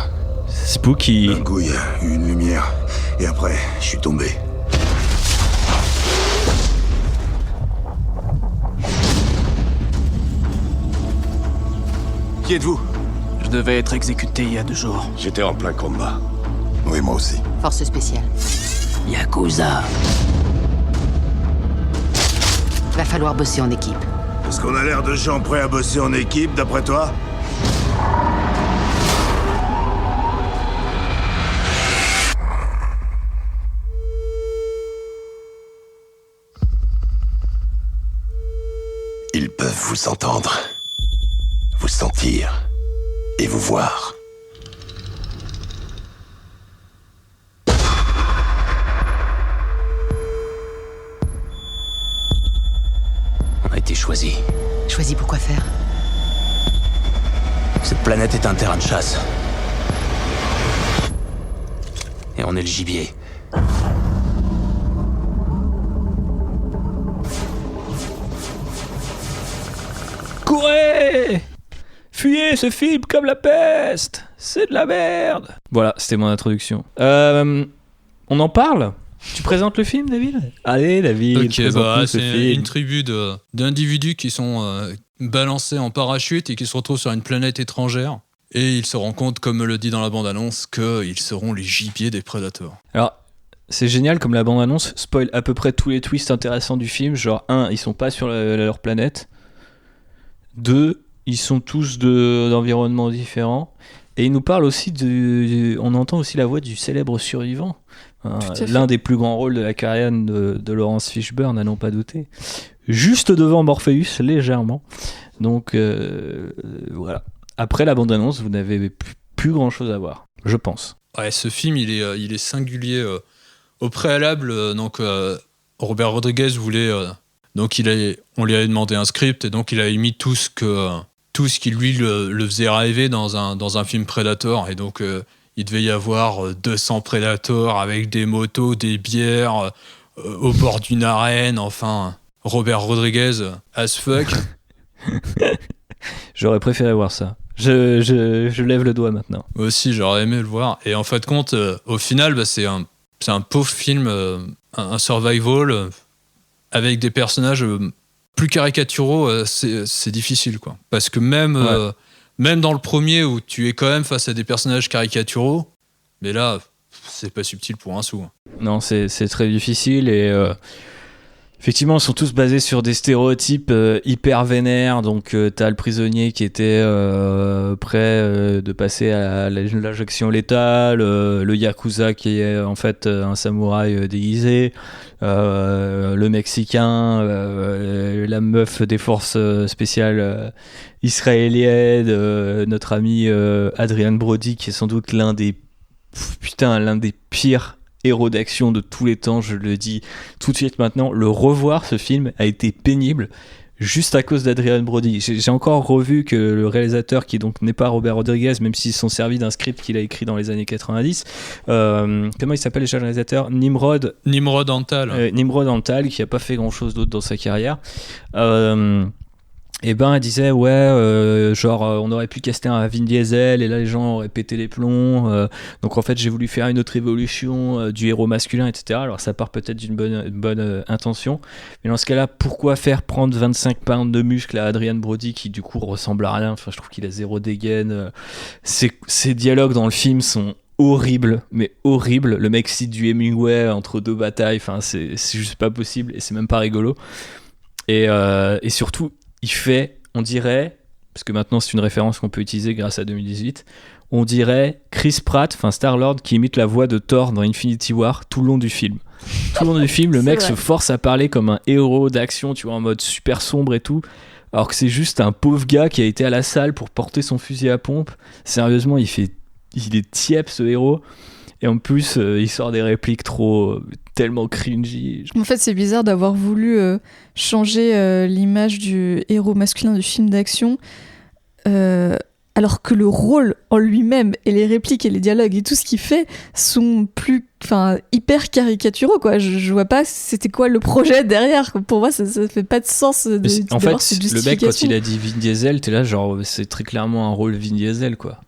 Spooky. D'un coup, il y a eu une lumière. Et après, je suis tombé. Qui êtes-vous ? Je devais être exécuté il y a 2 jours. J'étais en plein combat. Oui, moi aussi. Force spéciale. Yakuza. Va falloir bosser en équipe. Est-ce qu'on a l'air de gens prêts à bosser en équipe, d'après toi ? Ils peuvent vous entendre, vous sentir et vous voir. On a été choisis. Choisis pour quoi faire. Cette planète est un terrain de chasse. Et on est le gibier. Courez ! Fuyez ce film comme la peste ! C'est de la merde ! Voilà, c'était mon introduction. On en parle ? Tu présentes le film, David ? Allez, David, présente-nous ce c'est film. une tribu d'individus qui sont balancés en parachute et qui se retrouvent sur une planète étrangère. Et ils se rendent compte, comme le dit dans la bande-annonce, qu'ils seront les gibiers des Predators. Alors, c'est génial comme la bande-annonce spoil à peu près tous les twists intéressants du film. Genre, 1, ils sont pas sur leur planète. 2, ils sont tous d'environnements différents. Et il nous parle aussi on entend aussi la voix du célèbre survivant. L'un des plus grands rôles de la carrière de Laurence Fishburne, à n'en pas douter. Juste devant Morpheus, légèrement. Donc, voilà. Après la bande-annonce, vous n'avez plus grand-chose à voir, je pense. Ouais, ce film, il est singulier. Au préalable, Robert Rodriguez voulait Donc on lui avait demandé un script et donc il avait mis tout ce qui lui le faisait rêver dans un film Predator. Et donc il devait y avoir 200 Predators avec des motos, des bières, au bord d'une arène. Enfin, Robert Rodriguez, as fuck. J'aurais préféré voir ça. Je lève le doigt maintenant. Moi aussi, j'aurais aimé le voir. Et en fait, compte, au final, c'est un pauvre film, un survival avec des personnages plus caricaturaux. C'est difficile, quoi. Parce que même dans le premier où tu es quand même face à des personnages caricaturaux, mais là, c'est pas subtil pour un sou. Non, c'est très difficile et effectivement, ils sont tous basés sur des stéréotypes hyper vénères. Donc, t'as le prisonnier qui était prêt de passer à l'injection létale, le yakuza qui est en fait un samouraï déguisé, le Mexicain, la meuf des forces spéciales israéliennes, notre ami Adrian Brody qui est sans doute l'un des pires héros d'action de tous les temps, je le dis tout de suite maintenant. Le revoir, ce film, a été pénible juste à cause d'Adrian Brody. J'ai encore revu que le réalisateur, qui donc n'est pas Robert Rodriguez, même s'ils sont servis d'un script qu'il a écrit dans les années 90, comment il s'appelle déjà le réalisateur ? Nimrod Antal. Nimrod Antal, qui n'a pas fait grand chose d'autre dans sa carrière. Et ben elle disait on aurait pu caster un Vin Diesel et là les gens auraient pété les plombs, donc en fait j'ai voulu faire une autre évolution du héros masculin, etc. Alors ça part peut-être d'une bonne intention, mais dans ce cas là pourquoi faire prendre 25 pounds de muscle à Adrian Brody qui du coup ressemble à rien. Enfin, je trouve qu'il a zéro dégaine. Ses dialogues dans le film sont horrible, mais horrible. Le mec cite du Hemingway entre deux batailles, enfin c'est juste pas possible et c'est même pas rigolo. Et surtout il fait, on dirait, parce que maintenant c'est une référence qu'on peut utiliser grâce à 2018, on dirait Chris Pratt, enfin Star-Lord, qui imite la voix de Thor dans Infinity War tout le long du film. Tout le long du film, le mec se force à parler comme un héros d'action, tu vois, en mode super sombre et tout, alors que c'est juste un pauvre gars qui a été à la salle pour porter son fusil à pompe. Sérieusement, il est tiep, ce héros. Et en plus, il sort des répliques tellement cringy. En fait, c'est bizarre d'avoir voulu changer l'image du héros masculin du film d'action, alors que le rôle en lui-même et les répliques et les dialogues et tout ce qu'il fait sont hyper caricaturaux, quoi. Je vois pas c'était quoi le projet derrière. Pour moi, ça fait pas de sens en fait, le mec, quand il a dit Vin Diesel, t'es là genre, c'est très clairement un rôle Vin Diesel, quoi.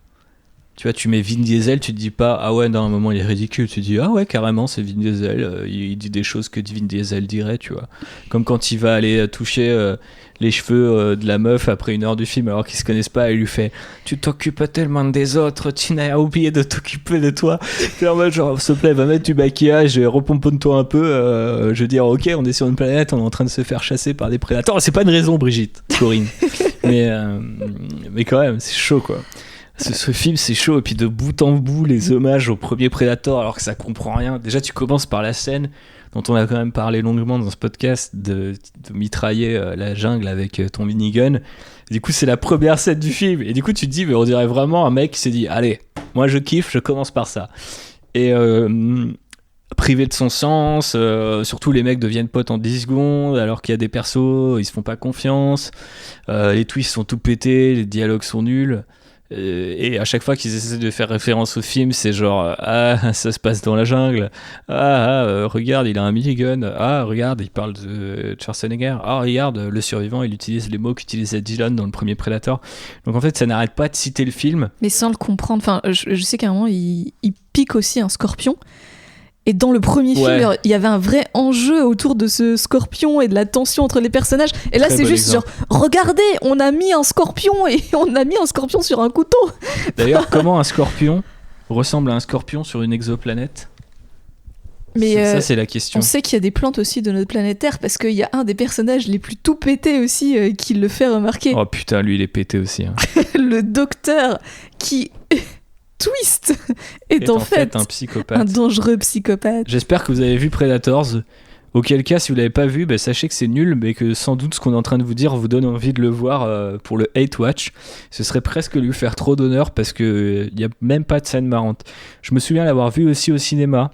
Tu vois, tu mets Vin Diesel, tu te dis pas ah ouais, non, à un moment il est ridicule, tu te dis ah ouais, carrément c'est Vin Diesel, il dit des choses que Vin Diesel dirait, tu vois. Comme quand il va aller toucher les cheveux de la meuf après 1 heure du film alors qu'ils se connaissent pas, et il lui fait tu t'occupes tellement des autres, tu n'as oublié de t'occuper de toi. Puis en mode genre s'il te plaît, va mettre du maquillage et repomponne-toi un peu, je veux dire ok, on est sur une planète, on est en train de se faire chasser par des prédateurs. C'est pas une raison, Brigitte, Corinne. mais quand même, c'est chaud, quoi. Ce film, c'est chaud, et puis de bout en bout, les hommages au premier Predator, alors que ça comprend rien. Déjà, tu commences par la scène dont on a quand même parlé longuement dans ce podcast, de mitrailler la jungle avec ton minigun. Du coup, c'est la première scène du film, et du coup, tu te dis, mais on dirait vraiment un mec qui s'est dit, allez, moi je kiffe, je commence par ça. Et privé de son sens, surtout les mecs deviennent potes en 10 secondes, alors qu'il y a des persos, ils se font pas confiance, les twists sont tout pétés, les dialogues sont nuls. Et à chaque fois qu'ils essaient de faire référence au film, c'est genre ah, ça se passe dans la jungle, regarde, il a un minigun, regarde, il parle de Schwarzenegger, regarde, le survivant, il utilise les mots qu'utilisait Dylan dans le premier Predator. Donc en fait, ça n'arrête pas de citer le film, mais sans le comprendre. Enfin, je sais qu'à un moment il pique aussi un scorpion. Et dans le premier film, il y avait un vrai enjeu autour de ce scorpion et de la tension entre les personnages. Et là, c'est juste genre, regardez, on a mis un scorpion et on a mis un scorpion sur un couteau. D'ailleurs, comment un scorpion ressemble à un scorpion sur une exoplanète ? Mais ça, c'est la question. On sait qu'il y a des plantes aussi de notre planète Terre, parce qu'il y a un des personnages les plus tout pétés aussi qui le fait remarquer. Oh putain, lui, il est pété aussi. Hein. Le docteur qui... twist est en fait un psychopathe, un dangereux psychopathe. J'espère que vous avez vu Predators, auquel cas si vous l'avez pas vu, sachez que c'est nul, mais que sans doute ce qu'on est en train de vous dire vous donne envie de le voir pour le Hate Watch. Ce serait presque lui faire trop d'honneur, parce que il y a même pas de scène marrante. Je me souviens l'avoir vu aussi au cinéma.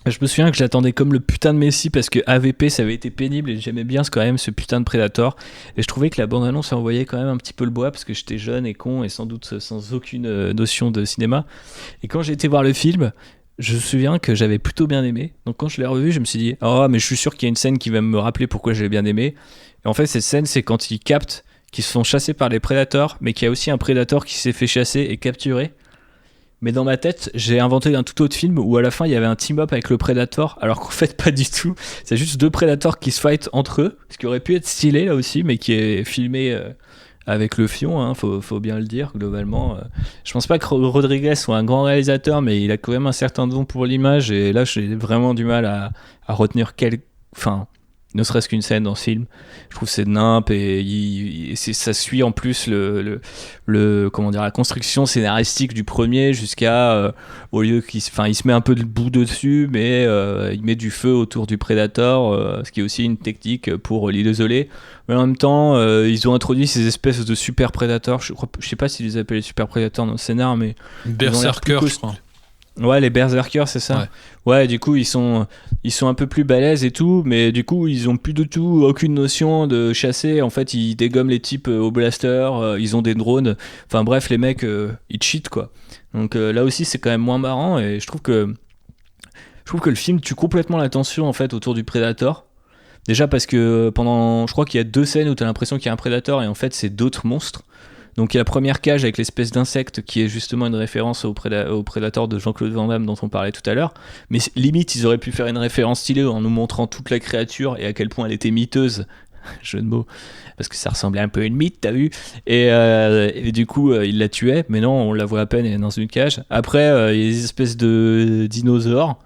Je me souviens que j'attendais comme le putain de Messi parce que AVP ça avait été pénible et j'aimais bien quand même ce putain de Predator et je trouvais que la bande-annonce envoyait quand même un petit peu le bois parce que j'étais jeune et con et sans doute sans aucune notion de cinéma et quand j'ai été voir le film je me souviens que j'avais plutôt bien aimé donc quand je l'ai revu je me suis dit mais je suis sûr qu'il y a une scène qui va me rappeler pourquoi j'ai bien aimé et en fait cette scène c'est quand ils captent qu'ils se font chasser par les prédateurs mais qu'il y a aussi un prédateur qui s'est fait chasser et capturer. Mais dans ma tête, j'ai inventé un tout autre film où à la fin il y avait un team-up avec le Predator, alors qu'en fait pas du tout. C'est juste deux Predators qui se fight entre eux, ce qui aurait pu être stylé là aussi, mais qui est filmé avec le fion, hein, faut bien le dire, globalement. Je pense pas que Rodriguez soit un grand réalisateur, mais il a quand même un certain don pour l'image, et là j'ai vraiment du mal à retenir ne serait-ce qu'une scène dans ce film. Je trouve que c'est nimp et ça suit en plus la construction scénaristique du premier jusqu'à au lieu il se met un peu de boue dessus mais il met du feu autour du Predator ce qui est aussi une technique pour l'isoler mais en même temps ils ont introduit ces espèces de super prédateurs je sais pas s'ils les appellent les super prédateurs dans le scénar mais Berserker je crois. Ouais, les berserkers, c'est ça. Ouais, du coup, ils sont un peu plus balèzes et tout, mais du coup, ils ont plus du tout aucune notion de chasser. En fait, ils dégomment les types au blaster, ils ont des drones. Enfin bref, les mecs, ils cheatent, quoi. Donc là aussi, c'est quand même moins marrant et je trouve que le film tue complètement la tension en fait autour du Predator. Déjà parce que je crois qu'il y a 2 scènes où t'as l'impression qu'il y a un Predator et en fait, c'est d'autres monstres. Donc il y a la première cage avec l'espèce d'insecte qui est justement une référence au Predator de Jean-Claude Van Damme dont on parlait tout à l'heure. Mais limite, ils auraient pu faire une référence stylée en nous montrant toute la créature et à quel point elle était miteuse. Jeu de mots. Parce que ça ressemblait un peu à une mythe, t'as vu ? Et du coup, il la tuait. Mais non, on la voit à peine, elle est dans une cage. Après, il y a des espèces de dinosaures.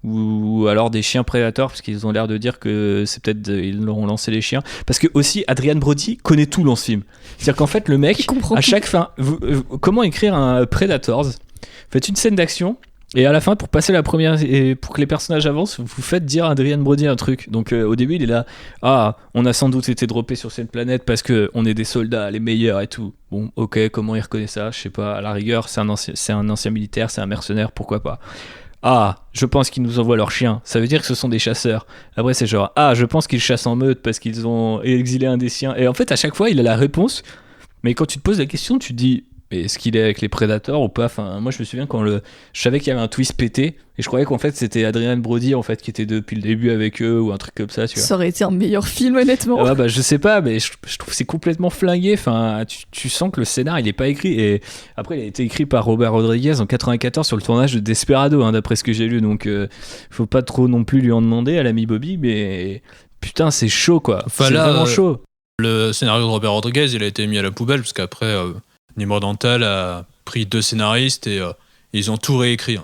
Ou alors des chiens prédateurs parce qu'ils ont l'air de dire que c'est peut-être ils leur ont lancé les chiens parce que aussi Adrien Brody connaît tout dans ce film, c'est-à-dire qu'en fait le mec à chaque fin comment écrire un Predators, faites une scène d'action et à la fin pour passer la première et pour que les personnages avancent vous faites dire à Adrien Brody un truc donc au début il est là on a sans doute été droppé sur cette planète parce que on est des soldats les meilleurs et tout bon ok comment il reconnaît ça je sais pas à la rigueur c'est un ancien militaire c'est un mercenaire pourquoi pas. Je pense qu'ils nous envoient leurs chiens. Ça veut dire que ce sont des chasseurs. Après, c'est genre, je pense qu'ils chassent en meute parce qu'ils ont exilé un des siens. Et en fait, à chaque fois, il a la réponse. Mais quand tu te poses la question, tu te dis, est-ce qu'il est avec les prédateurs ou pas ? Enfin, moi, je me souviens je savais qu'il y avait un twist pété. Et je croyais qu'en fait, c'était Adrien Brody en fait, qui était depuis le début avec eux ou un truc comme ça. Tu vois. Ça aurait été un meilleur film, honnêtement. Je sais pas, mais je trouve que c'est complètement flingué. Enfin, tu sens que le scénar, il est pas écrit. Et après, il a été écrit par Robert Rodriguez en 94 sur le tournage de Desperado, d'après ce que j'ai lu. Donc, faut pas trop non plus lui en demander à l'ami Bobby, mais putain, c'est chaud, quoi. Enfin, c'est vraiment chaud. Le scénario de Robert Rodriguez, il a été mis à la poubelle parce qu'après, Nimrod Antal a pris 2 scénaristes et ils ont tout réécrit.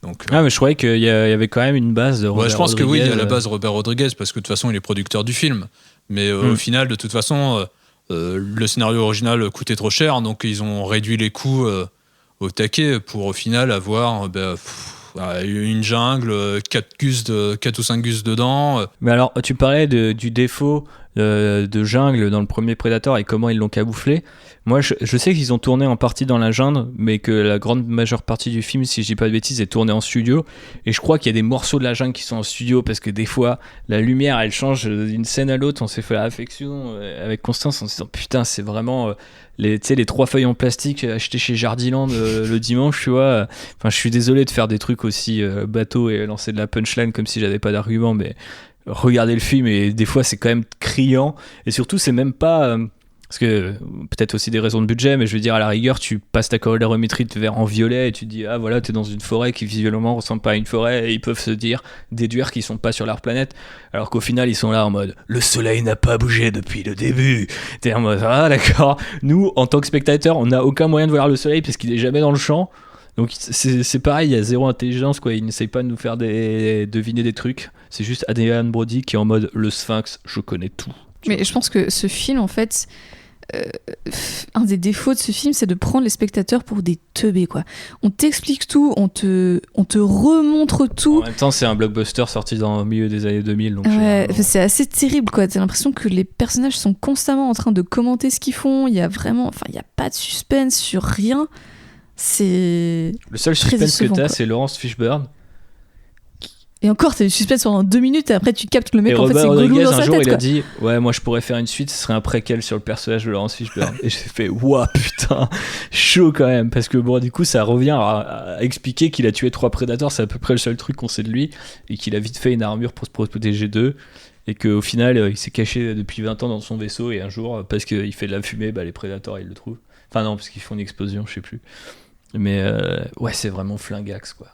Donc, mais je croyais qu'il y avait quand même une base de Robert je pense Rodriguez. Que oui, il y a la base Robert Rodriguez parce que de toute façon, il est producteur du film. Mais au final, de toute façon, le scénario original coûtait trop cher, donc ils ont réduit les coûts au taquet pour au final avoir une jungle, 4 ou 5 gus dedans. Mais alors, tu parlais du défaut de jungle dans le premier Predator et comment ils l'ont camouflé. Moi, je sais qu'ils ont tourné en partie dans la jungle, mais que la grande majeure partie du film, si je dis pas de bêtises, est tournée en studio. Et je crois qu'il y a des morceaux de la jungle qui sont en studio parce que des fois, la lumière, elle change d'une scène à l'autre. On s'est fait la réflexion avec Constance en se disant putain, c'est vraiment les 3 feuilles en plastique achetées chez Jardiland le dimanche, tu vois. Enfin, je suis désolé de faire des trucs aussi bateaux et lancer de la punchline comme si j'avais pas d'argument, mais regardez le film et des fois c'est quand même criant et surtout c'est même pas parce que peut-être aussi des raisons de budget, mais je veux dire à la rigueur tu passes ta colorimétrie en violet et tu te dis voilà t'es dans une forêt qui visuellement ressemble pas à une forêt et ils peuvent déduire qu'ils sont pas sur leur planète alors qu'au final ils sont là en mode le soleil n'a pas bougé depuis le début, t'es en mode d'accord, nous en tant que spectateurs on n'a aucun moyen de voir le soleil parce qu'il est jamais dans le champ. Donc c'est pareil, il y a zéro intelligence, quoi. Ils n'essayent pas de nous faire deviner des trucs. C'est juste Adrien Brody qui est en mode le Sphinx, je connais tout. Mais je pense que ce film, en fait, un des défauts de ce film, c'est de prendre les spectateurs pour des teubés, quoi. On t'explique tout, on te remontre tout. En même temps, c'est un blockbuster sorti dans le milieu des années 2000. Donc c'est assez terrible, quoi. T'as l'impression que les personnages sont constamment en train de commenter ce qu'ils font. Il y a pas de suspense sur rien. C'est le seul suspense que t'as, c'est Laurence Fishburne Et encore, t'as du suspense pendant 2 minutes et après tu captes que le mec Et en fait Robert c'est Gollum Rodriguez, dans sa un jour, tête. il Quoi. a dit ouais, moi je pourrais faire une suite, ce serait un préquel sur le personnage de Laurence Fishburne. Et j'ai fait ouah, putain, chaud quand même. Parce que bon, du coup, ça revient à expliquer qu'il a tué 3 prédateurs, c'est à peu près le seul truc qu'on sait de lui. Et qu'il a vite fait une armure pour se protéger d'eux. Et qu'au final, il s'est caché depuis 20 ans dans son vaisseau. Et un jour, parce qu'il fait de la fumée, les prédateurs ils le trouvent. Enfin, non, parce qu'ils font une explosion, je sais plus. Mais ouais, c'est vraiment flingax quoi.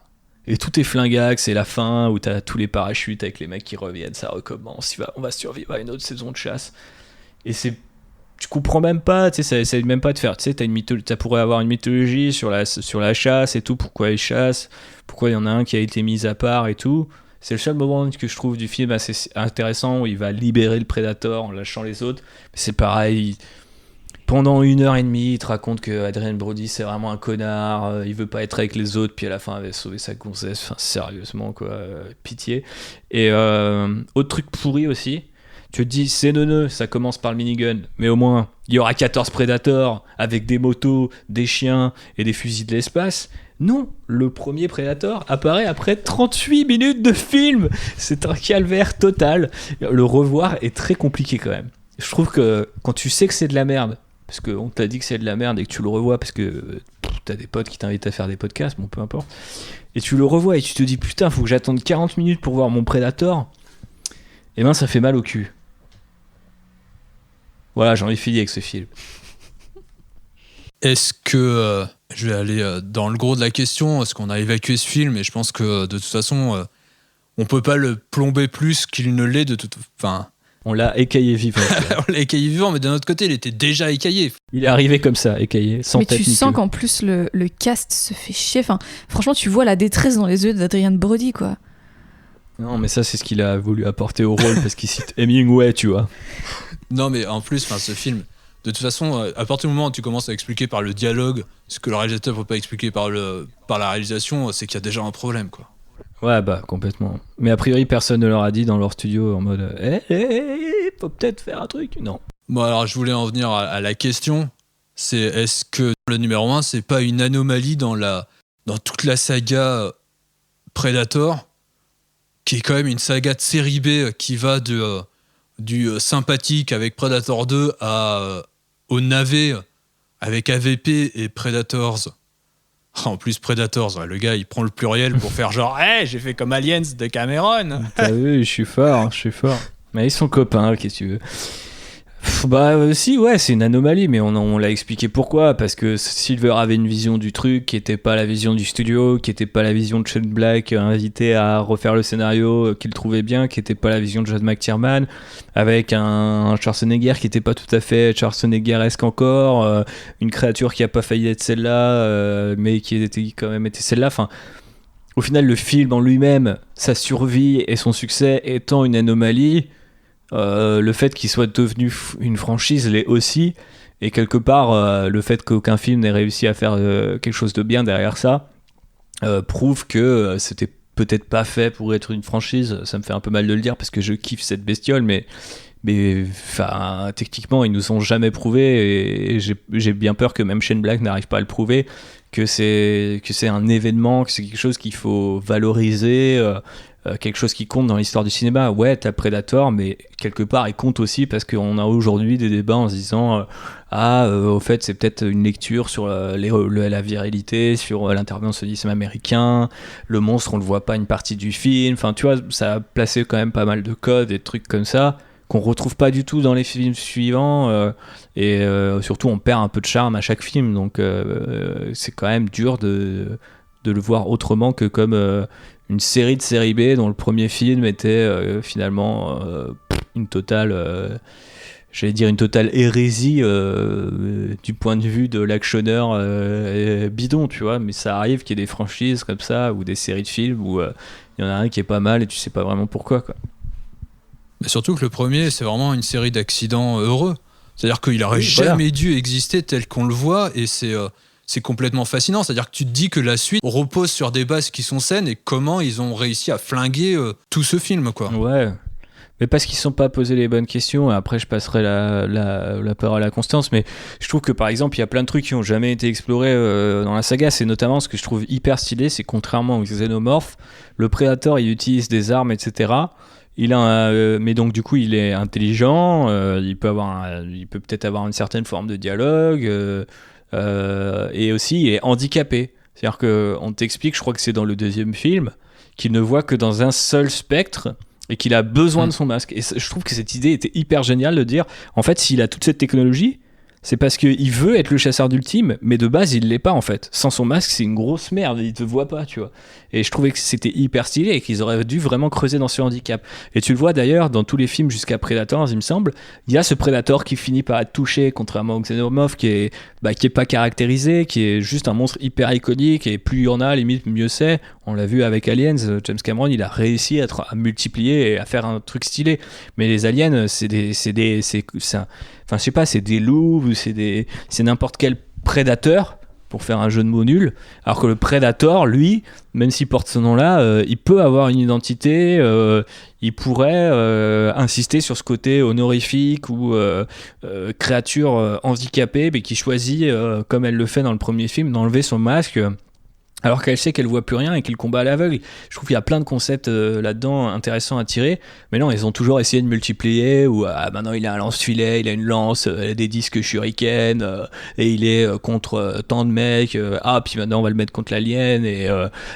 Et tout est flingax, c'est la fin où t'as tous les parachutes avec les mecs qui reviennent, ça recommence, on va survivre à une autre saison de chasse. Et tu comprends même pas, tu sais, ça essaie même pas de faire, tu sais, ça pourrait avoir une mythologie sur la chasse et tout, pourquoi ils chassent, pourquoi il y en a un qui a été mis à part et tout. C'est le seul moment que je trouve du film assez intéressant où il va libérer le prédateur en lâchant les autres. Mais c'est pareil. Pendant 1h30, il te raconte que Adrien Brody c'est vraiment un connard, il veut pas être avec les autres, puis à la fin il avait sauvé sa gonzesse, enfin sérieusement quoi, pitié. Et autre truc pourri aussi, tu te dis c'est neuneux, ça commence par le minigun, mais au moins il y aura 14 prédateurs avec des motos, des chiens et des fusils de l'espace. Non, le premier Predator apparaît après 38 minutes de film. C'est un calvaire total. Le revoir est très compliqué quand même. Je trouve que quand tu sais que c'est de la merde, parce qu'on t'a dit que c'est de la merde et que tu le revois parce que t'as des potes qui t'invitent à faire des podcasts, bon peu importe, et tu le revois et tu te dis putain faut que j'attende 40 minutes pour voir mon Predator, et ben ça fait mal au cul. Voilà, j'en ai fini avec ce film. Est-ce que je vais aller dans le gros de la question, parce qu'on a évacué ce film et je pense que de toute façon on peut pas le plomber plus qu'il ne l'est de toute... Enfin, on l'a écaillé vivant. On l'a écaillé vivant, mais d'un autre côté, il était déjà écaillé. Il est arrivé comme ça, écaillé, sans mais tête. Mais tu ni sens queue. qu'en plus, le cast se fait chier. Enfin, franchement, tu vois la détresse dans les yeux d'Adrien Brody, quoi. Non, mais ça, c'est ce qu'il a voulu apporter au rôle, parce qu'il cite Hemingway, tu vois. Non, mais en plus, ce film, de toute façon, à partir du moment où tu commences à expliquer par le dialogue ce que le réalisateur ne peut pas expliquer par la réalisation, c'est qu'il y a déjà un problème, quoi. Ouais, bah, complètement. Mais a priori, personne ne leur a dit dans leur studio en mode faut peut-être faire un truc. Non. Bon, alors, je voulais en venir à la question. C'est est-ce que le numéro 1, c'est pas une anomalie dans toute la saga Predator, qui est quand même une saga de série B qui va du sympathique avec Predator 2 au navet avec AVP et Predators. En plus, Predators, ouais, le gars, il prend le pluriel pour faire genre « Hey, j'ai fait comme Aliens de Cameron !» T'as vu, je suis fort. Mais ils sont copains, qu'est-ce que tu veux. Bah si, ouais, c'est une anomalie, mais on l'a expliqué pourquoi. Parce que Silver avait une vision du truc qui était pas la vision du studio, qui était pas la vision de Shane Black invité à refaire le scénario qu'il trouvait bien, qui était pas la vision de John McTiernan, avec un Schwarzenegger qui était pas tout à fait Schwarzeneggeresque encore, une créature qui a pas failli être celle-là, mais qui quand même été celle-là. Enfin, au final, le film en lui-même, sa survie et son succès étant une anomalie, le fait qu'il soit devenu une franchise l'est aussi, et quelque part le fait qu'aucun film n'ait réussi à faire quelque chose de bien derrière ça prouve que c'était peut-être pas fait pour être une franchise. Ça me fait un peu mal de le dire parce que je kiffe cette bestiole, mais enfin, techniquement ils nous ont jamais prouvé, et j'ai bien peur que même Shane Black n'arrive pas à le prouver, que c'est un événement, que c'est quelque chose qu'il faut valoriser, quelque chose qui compte dans l'histoire du cinéma. Ouais, t'as Predator, mais quelque part il compte aussi parce qu'on a aujourd'hui des débats en se disant au fait c'est peut-être une lecture sur la virilité, sur l'interventionnisme américain, le monstre on le voit pas une partie du film, enfin tu vois, ça a placé quand même pas mal de codes et de trucs comme ça qu'on retrouve pas du tout dans les films suivants, et surtout on perd un peu de charme à chaque film, donc c'est quand même dur de le voir autrement que comme une série de série B dont le premier film était finalement une totale hérésie du point de vue de l'actionneur bidon, tu vois. Mais ça arrive qu'il y ait des franchises comme ça ou des séries de films où il y en a un qui est pas mal et tu sais pas vraiment pourquoi, quoi. Mais surtout que le premier, c'est vraiment une série d'accidents heureux. C'est-à-dire qu'il aurait jamais dû exister tel qu'on le voit, et c'est complètement fascinant. C'est-à-dire que tu te dis que la suite repose sur des bases qui sont saines, et comment ils ont réussi à flinguer tout ce film, quoi. Ouais. Mais parce qu'ils ne sont pas posés les bonnes questions, et après je passerai la parole à Constance, mais je trouve que par exemple il y a plein de trucs qui n'ont jamais été explorés dans la saga, c'est notamment ce que je trouve hyper stylé, c'est contrairement aux xénomorphes, le Predator il utilise des armes, etc. Mais donc du coup il est intelligent, il peut peut-être avoir une certaine forme de dialogue, et aussi il est handicapé. C'est-à-dire qu'on t'explique, je crois que c'est dans le deuxième film, qu'il ne voit que dans un seul spectre et qu'il a besoin de son masque. Et je trouve que cette idée était hyper géniale de dire, en fait, s'il a toute cette technologie, c'est parce qu'il veut être le chasseur d'ultime, mais de base, il l'est pas, en fait. Sans son masque, c'est une grosse merde, il te voit pas, tu vois. Et je trouvais que c'était hyper stylé et qu'ils auraient dû vraiment creuser dans ce handicap. Et tu le vois d'ailleurs, dans tous les films jusqu'à Predator, il me semble, il y a ce Predator qui finit par être touché, contrairement au Xenomorph, qui est pas caractérisé, qui est juste un monstre hyper iconique, et plus il y en a, limite, mieux c'est. On l'a vu avec Aliens, James Cameron, il a réussi à multiplier et à faire un truc stylé. Mais les aliens, c'est des loups, c'est n'importe quel prédateur, pour faire un jeu de mots nul, alors que le Predator, lui, même s'il porte ce nom-là, il peut avoir une identité, il pourrait insister sur ce côté honorifique ou créature handicapée, mais qui choisit, comme elle le fait dans le premier film, d'enlever son masque, alors qu'elle sait qu'elle voit plus rien et qu'il combat à l'aveugle. Je trouve qu'il y a plein de concepts là-dedans intéressants à tirer, mais non, ils ont toujours essayé de multiplier, ou maintenant il a un lance-filet, il a une lance, des disques shuriken, et il est contre tant de mecs, puis maintenant on va le mettre contre l'alien, et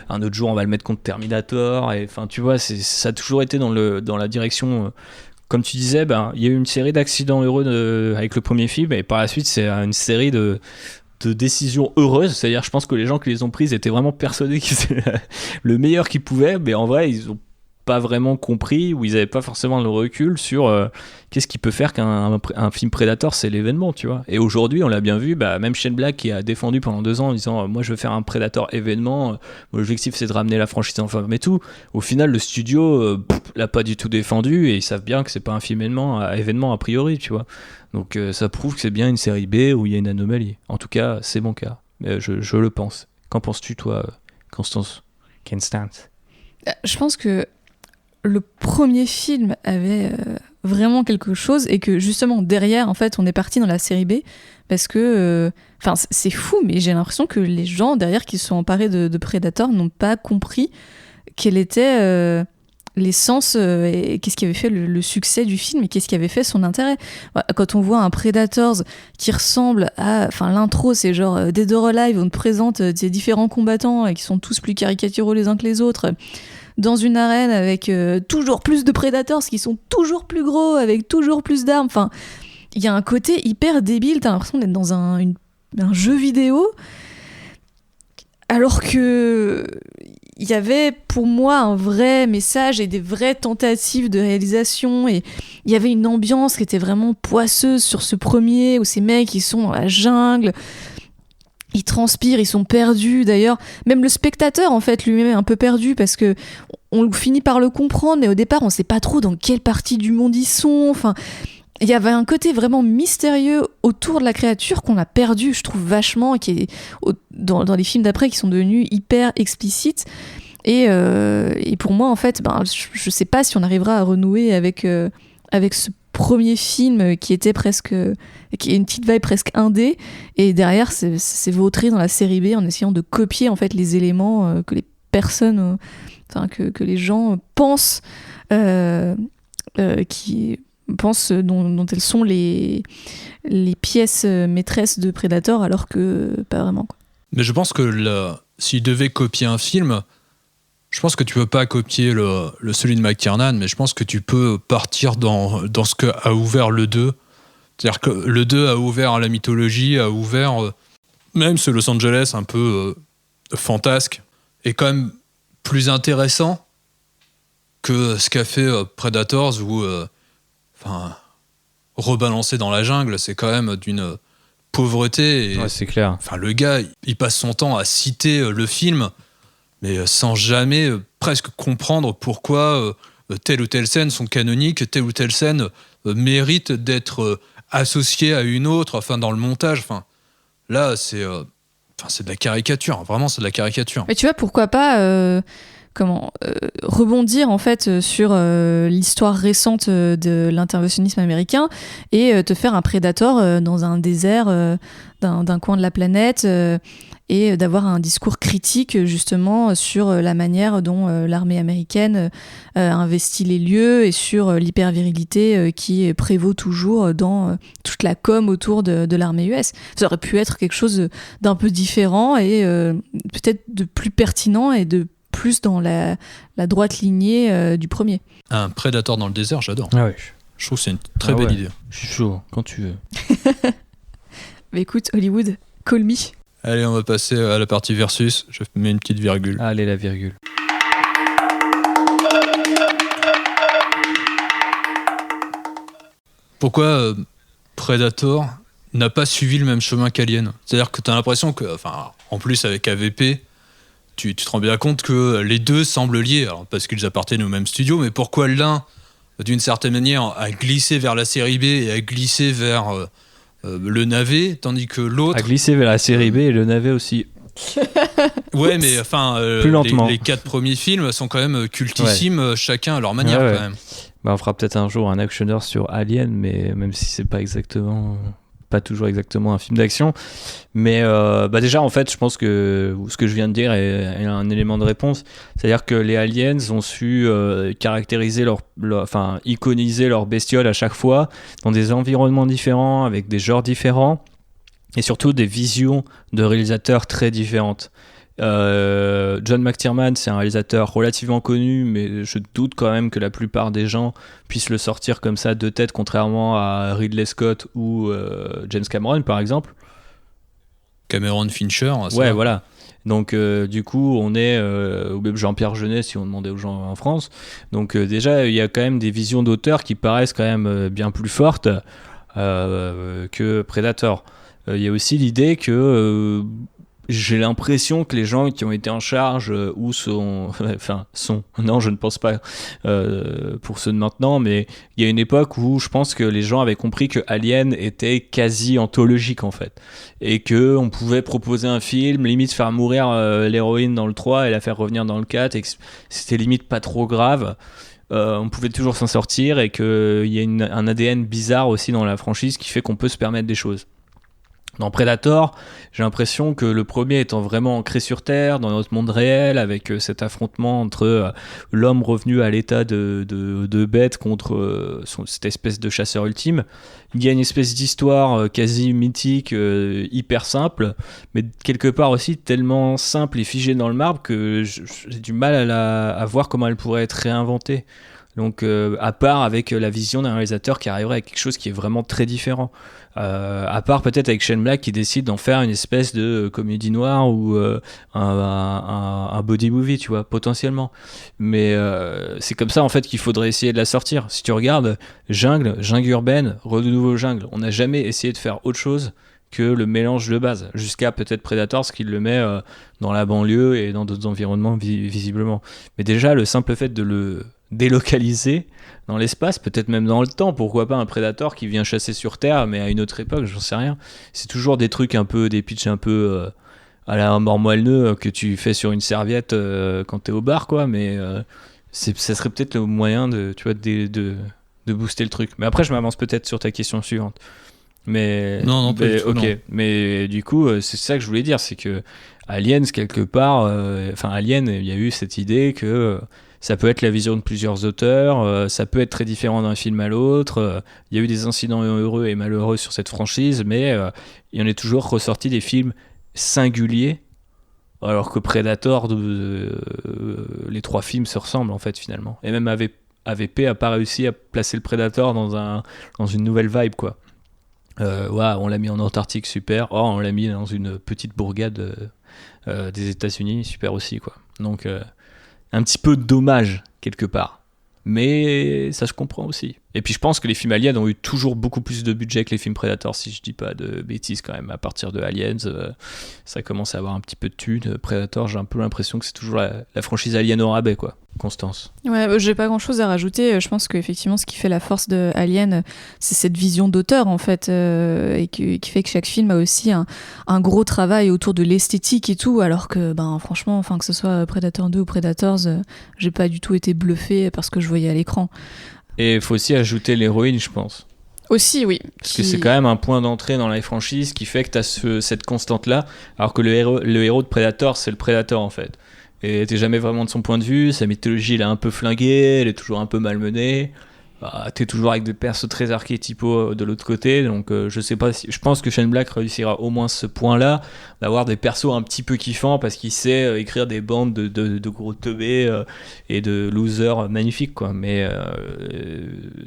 un autre jour on va le mettre contre Terminator, et enfin tu vois, ça a toujours été dans la direction... comme tu disais, il y a eu une série d'accidents heureux avec le premier film, et par la suite c'est une série de décisions heureuses, c'est-à-dire je pense que les gens qui les ont prises étaient vraiment persuadés que c'était le meilleur qu'ils pouvaient, mais en vrai ils ont pas vraiment compris, ou ils avaient pas forcément le recul sur qu'est-ce qui peut faire qu'un film Predator, c'est l'événement, tu vois. Et aujourd'hui on l'a bien vu, même Shane Black qui a défendu pendant 2 ans en disant moi je veux faire un Predator événement, mon objectif c'est de ramener la franchise en forme et tout. Au final le studio l'a pas du tout défendu, et ils savent bien que c'est pas un film événement a priori, tu vois. Donc ça prouve que c'est bien une série B où il y a une anomalie. En tout cas, c'est mon cas. Je le pense. Qu'en penses-tu, toi, Constance? Je pense que le premier film avait vraiment quelque chose, et que justement derrière, en fait, on est parti dans la série B parce que, c'est fou, mais j'ai l'impression que les gens derrière qui se sont emparés de Predator n'ont pas compris quel était l'essence et qu'est-ce qui avait fait le succès du film, et qu'est-ce qui avait fait son intérêt. Quand on voit un Predators qui ressemble à... l'intro, c'est genre Dead or Alive, on te présente ces différents combattants qui sont tous plus caricaturaux les uns que les autres, dans une arène avec toujours plus de Predators qui sont toujours plus gros, avec toujours plus d'armes. Il y a un côté hyper débile, t'as l'impression d'être dans un jeu vidéo, alors que... il y avait pour moi un vrai message et des vraies tentatives de réalisation, et il y avait une ambiance qui était vraiment poisseuse sur ce premier, où ces mecs ils sont dans la jungle, ils transpirent, ils sont perdus. D'ailleurs même le spectateur en fait lui-même est un peu perdu, parce que on finit par le comprendre, mais au départ on sait pas trop dans quelle partie du monde ils sont. Il y avait un côté vraiment mystérieux autour de la créature qu'on a perdu, je trouve, vachement, et qui est dans les films d'après qui sont devenus hyper explicites. Et pour moi, en fait, je sais pas si on arrivera à renouer avec ce premier film qui est une petite vibe presque indé, et derrière c'est vautré dans la série B en essayant de copier en fait les éléments que les personnes, que les gens pensent dont elles sont les pièces maîtresses de Predator, alors que pas vraiment, quoi. Mais je pense que s'il devait copier un film, je pense que tu peux pas copier celui de McTiernan, mais je pense que tu peux partir dans ce qu'a ouvert le 2. C'est-à-dire que le 2 a ouvert la mythologie, a ouvert même ce Los Angeles un peu fantasque, et quand même plus intéressant que ce qu'a fait Predators, où rebalancer dans la jungle, c'est quand même d'une pauvreté. Et, ouais, c'est clair. Le gars, il passe son temps à citer le film, mais sans jamais presque comprendre pourquoi telle ou telle scène sont canoniques, telle ou telle scène mérite d'être associée à une autre, dans le montage. Là, c'est de la caricature. Vraiment, c'est de la caricature. Mais tu vois, pourquoi pas... rebondir en fait sur l'histoire récente de l'interventionnisme américain et te faire un Predator dans un désert d'un coin de la planète et d'avoir un discours critique justement sur la manière dont l'armée américaine investit les lieux et sur l'hypervirilité qui prévaut toujours dans toute la com autour de l'armée US. Ça aurait pu être quelque chose d'un peu différent et peut-être de plus pertinent et de plus dans la droite lignée du premier. Un Predator dans le désert, j'adore. Ah ouais. Je trouve que c'est une très belle idée. Je suis chaud, quand tu veux. Mais écoute, Hollywood, call me. Allez, on va passer à la partie versus. Je mets une petite virgule. Allez, la virgule. Pourquoi Predator n'a pas suivi le même chemin qu'Alien ? C'est-à-dire que tu as l'impression que, en plus avec AVP, tu te rends bien compte que les deux semblent liés, alors, parce qu'ils appartiennent au même studio, mais pourquoi l'un, d'une certaine manière, a glissé vers la série B et a glissé vers le navet, tandis que l'autre... A glissé vers la série B et le navet aussi. Ouais, mais plus lentement. Les 4 premiers films sont quand même cultissimes, chacun à leur manière quand même. Bah, on fera peut-être un jour un actionneur sur Alien, mais même si c'est pas toujours exactement un film d'action, mais déjà en fait je pense que ce que je viens de dire est un élément de réponse, c'est-à-dire que les aliens ont su caractériser iconiser leurs bestioles à chaque fois dans des environnements différents, avec des genres différents et surtout des visions de réalisateurs très différentes. John McTiernan, c'est un réalisateur relativement connu, mais je doute quand même que la plupart des gens puissent le sortir comme ça de tête, contrairement à Ridley Scott ou James Cameron par exemple. Cameron Fincher, ça ouais, va. Voilà. Donc du coup on est ou même Jean-Pierre Jeunet si on demandait aux gens en France. Donc déjà il y a quand même des visions d'auteurs qui paraissent quand même bien plus fortes que Predator. Il y a aussi l'idée que j'ai l'impression que les gens qui ont été en charge non, je ne pense pas pour ceux de maintenant, mais il y a une époque où je pense que les gens avaient compris que Alien était quasi anthologique en fait, et que on pouvait proposer un film, limite faire mourir l'héroïne dans le 3 et la faire revenir dans le 4, et que c'était limite pas trop grave. On pouvait toujours s'en sortir, et qu'il y a un ADN bizarre aussi dans la franchise qui fait qu'on peut se permettre des choses. Dans Predator, j'ai l'impression que le premier étant vraiment ancré sur Terre, dans notre monde réel, avec cet affrontement entre l'homme revenu à l'état de bête contre cette espèce de chasseur ultime, il y a une espèce d'histoire quasi mythique, hyper simple, mais quelque part aussi tellement simple et figée dans le marbre que j'ai du mal à voir comment elle pourrait être réinventée. Donc, à part avec la vision d'un réalisateur qui arriverait à quelque chose qui est vraiment très différent. À part peut-être avec Shane Black qui décide d'en faire une espèce de comédie noire ou un body movie, tu vois, potentiellement. Mais c'est comme ça en fait qu'il faudrait essayer de la sortir. Si tu regardes Jungle urbaine, Renouveau Jungle, on n'a jamais essayé de faire autre chose que le mélange de base, jusqu'à peut-être Predator, ce qui le met dans la banlieue et dans d'autres environnements visiblement. Mais déjà, le simple fait de le délocaliser dans l'espace, peut-être même dans le temps, pourquoi pas un Predator qui vient chasser sur Terre, mais à une autre époque, j'en sais rien. C'est toujours des trucs un peu, des pitchs un peu à la mort moelleux que tu fais sur une serviette quand t'es au bar, quoi, mais ça serait peut-être le moyen de booster le truc. Mais après, je m'avance peut-être sur ta question suivante. Mais non, pas du tout, ok. non. Mais du coup, c'est ça que je voulais dire, c'est que Aliens quelque part, Alien, il y a eu cette idée que ça peut être la vision de plusieurs auteurs, ça peut être très différent d'un film à l'autre. Il y a eu des incidents heureux et malheureux sur cette franchise, mais il y en est toujours ressorti des films singuliers, alors que Predator, les 3 films se ressemblent en fait finalement. Et même AVP a pas réussi à placer le Predator dans une nouvelle vibe, quoi. On l'a mis en Antarctique, super. On l'a mis dans une petite bourgade des États-Unis, super aussi, quoi. Donc un petit peu dommage quelque part, mais ça se comprend aussi. Et puis je pense que les films Aliens ont eu toujours beaucoup plus de budget que les films Predator, si je dis pas de bêtises quand même. À partir de Aliens, ça commence à avoir un petit peu de thunes. Predator, j'ai un peu l'impression que c'est toujours la franchise Alien au rabais, quoi. Constance. Ouais, j'ai pas grand chose à rajouter. Je pense qu'effectivement, ce qui fait la force de Alien, c'est cette vision d'auteur en fait, et qui fait que chaque film a aussi un gros travail autour de l'esthétique et tout. Alors que, franchement, que ce soit Predator 2 ou Predators, j'ai pas du tout été bluffée par ce que je voyais à l'écran. Et il faut aussi ajouter l'héroïne, je pense. Aussi, oui. Parce que c'est quand même un point d'entrée dans la franchise qui fait que t'as cette constante-là, alors que le héros de Predator, c'est le Predator en fait. Et t'es jamais vraiment de son point de vue, sa mythologie elle est un peu flinguée, elle est toujours un peu malmenée. T'es toujours avec des persos très archétypaux de l'autre côté, donc je sais pas si. Je pense que Shane Black réussira au moins ce point-là, d'avoir des persos un petit peu kiffants parce qu'il sait écrire des bandes de gros teubés et de losers magnifiques, quoi. Mais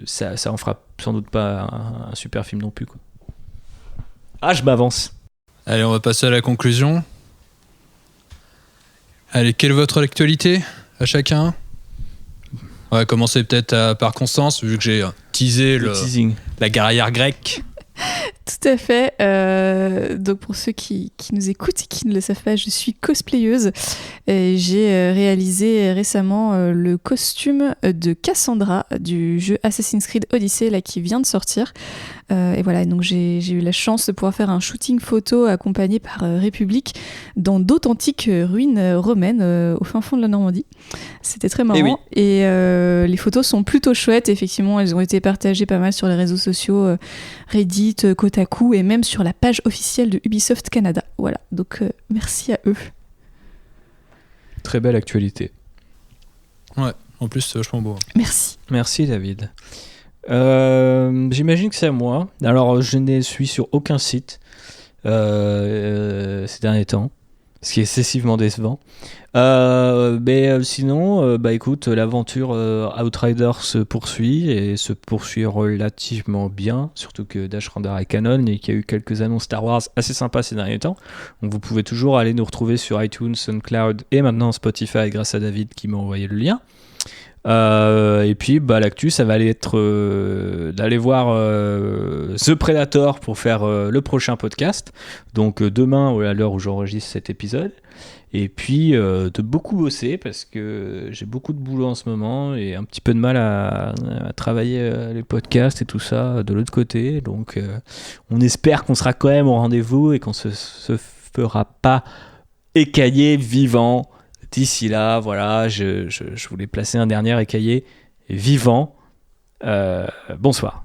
ça en fera sans doute pas un super film non plus, quoi. Ah, je m'avance. Allez, on va passer à la conclusion. Allez, quelle est votre actualité à chacun ? On va commencer peut-être par Constance, vu que j'ai teasé la guerrière grecque. Tout à fait. Donc pour ceux qui nous écoutent et qui ne le savent pas, je suis cosplayeuse. Et j'ai réalisé récemment le costume de Cassandra du jeu Assassin's Creed Odyssey là, qui vient de sortir. Et voilà, donc j'ai eu la chance de pouvoir faire un shooting photo accompagné par République dans d'authentiques ruines romaines au fin fond de la Normandie. C'était très marrant. Et les photos sont plutôt chouettes. Effectivement, elles ont été partagées pas mal sur les réseaux sociaux, Reddit, Kotaku et même sur la page officielle de Ubisoft Canada. Voilà, donc merci à eux. Très belle actualité. Ouais, en plus c'est vachement beau. Merci. Merci David. J'imagine que c'est à moi. Alors je ne suis sur aucun site ces derniers temps, ce qui est excessivement décevant. Mais sinon, écoute, l'aventure Outriders se poursuit et se poursuit relativement bien, surtout que Dash Render est canon et qu'il y a eu quelques annonces Star Wars assez sympas ces derniers temps. Donc vous pouvez toujours aller nous retrouver sur iTunes, SoundCloud et maintenant Spotify grâce à David qui m'a envoyé le lien. Et puis l'actu ça va aller être d'aller voir The Predator pour faire le prochain podcast, donc demain à l'heure où j'enregistre cet épisode, et puis de beaucoup bosser parce que j'ai beaucoup de boulot en ce moment et un petit peu de mal à travailler les podcasts et tout ça de l'autre côté, donc on espère qu'on sera quand même au rendez-vous et qu'on se fera pas écailler vivant. D'ici là, voilà, je voulais placer un dernier écaillé vivant. Bonsoir.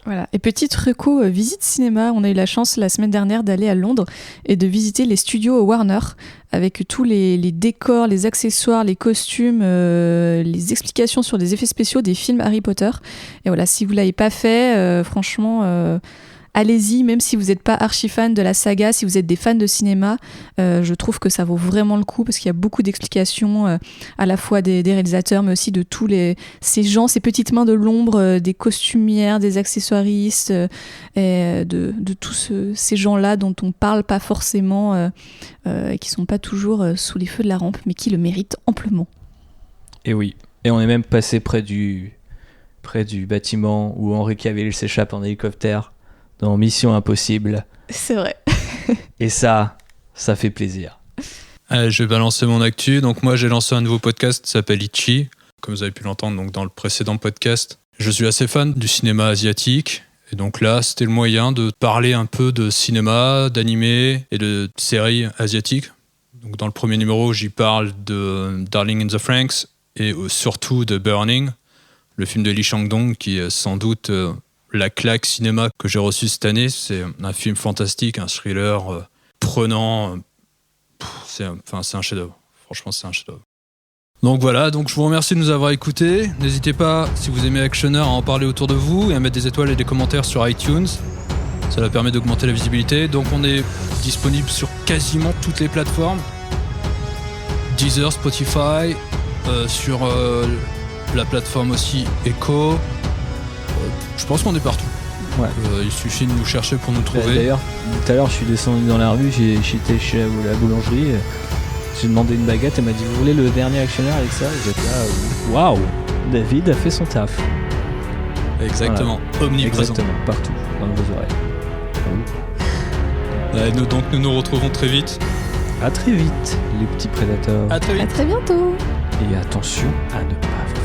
Voilà. Et petite reco, visite cinéma. On a eu la chance la semaine dernière d'aller à Londres et de visiter les studios Warner avec tous les décors, les accessoires, les costumes, les explications sur des effets spéciaux des films Harry Potter. Et voilà, si vous ne l'avez pas fait, franchement... allez-y, même si vous n'êtes pas archi-fan de la saga, si vous êtes des fans de cinéma, je trouve que ça vaut vraiment le coup parce qu'il y a beaucoup d'explications à la fois des réalisateurs, mais aussi de tous ces gens, ces petites mains de l'ombre, des costumières, des accessoiristes, et de tous ces gens-là dont on ne parle pas forcément, et qui ne sont pas toujours sous les feux de la rampe, mais qui le méritent amplement. Et oui, et on est même passé près du bâtiment où Henry Cavill s'échappe en hélicoptère dans Mission Impossible. C'est vrai. Et ça fait plaisir. Allez, je vais balancer mon actu. Donc moi, j'ai lancé un nouveau podcast qui s'appelle Ichi, comme vous avez pu l'entendre donc, dans le précédent podcast. Je suis assez fan du cinéma asiatique. Et donc là, c'était le moyen de parler un peu de cinéma, d'animé et de séries asiatiques. Donc dans le premier numéro, j'y parle de Darling in the Franxx et surtout de Burning, le film de Lee Chang-dong qui est sans doute... la claque cinéma que j'ai reçue cette année. C'est un film fantastique, un thriller prenant. C'est un chef-d'œuvre. Franchement, c'est un chef-d'œuvre. Donc voilà, donc je vous remercie de nous avoir écoutés. N'hésitez pas, si vous aimez Actionner, à en parler autour de vous et à mettre des étoiles et des commentaires sur iTunes. Ça permet d'augmenter la visibilité. Donc on est disponible sur quasiment toutes les plateformes. Deezer, Spotify, sur la plateforme aussi Echo. Je pense qu'on est partout. Ouais. Il suffit de nous chercher pour nous trouver. D'ailleurs, tout à l'heure, je suis descendu dans la rue, j'étais chez la boulangerie, j'ai demandé une baguette, elle m'a dit vous voulez le dernier actionnaire avec ça? Et j'étais là, waouh, David a fait son taf. Exactement, voilà. Omniprésent. Exactement, partout, dans vos oreilles. Donc nous nous retrouvons très vite. À très vite, les petits prédateurs. À très vite. À très bientôt. Et attention à ne pas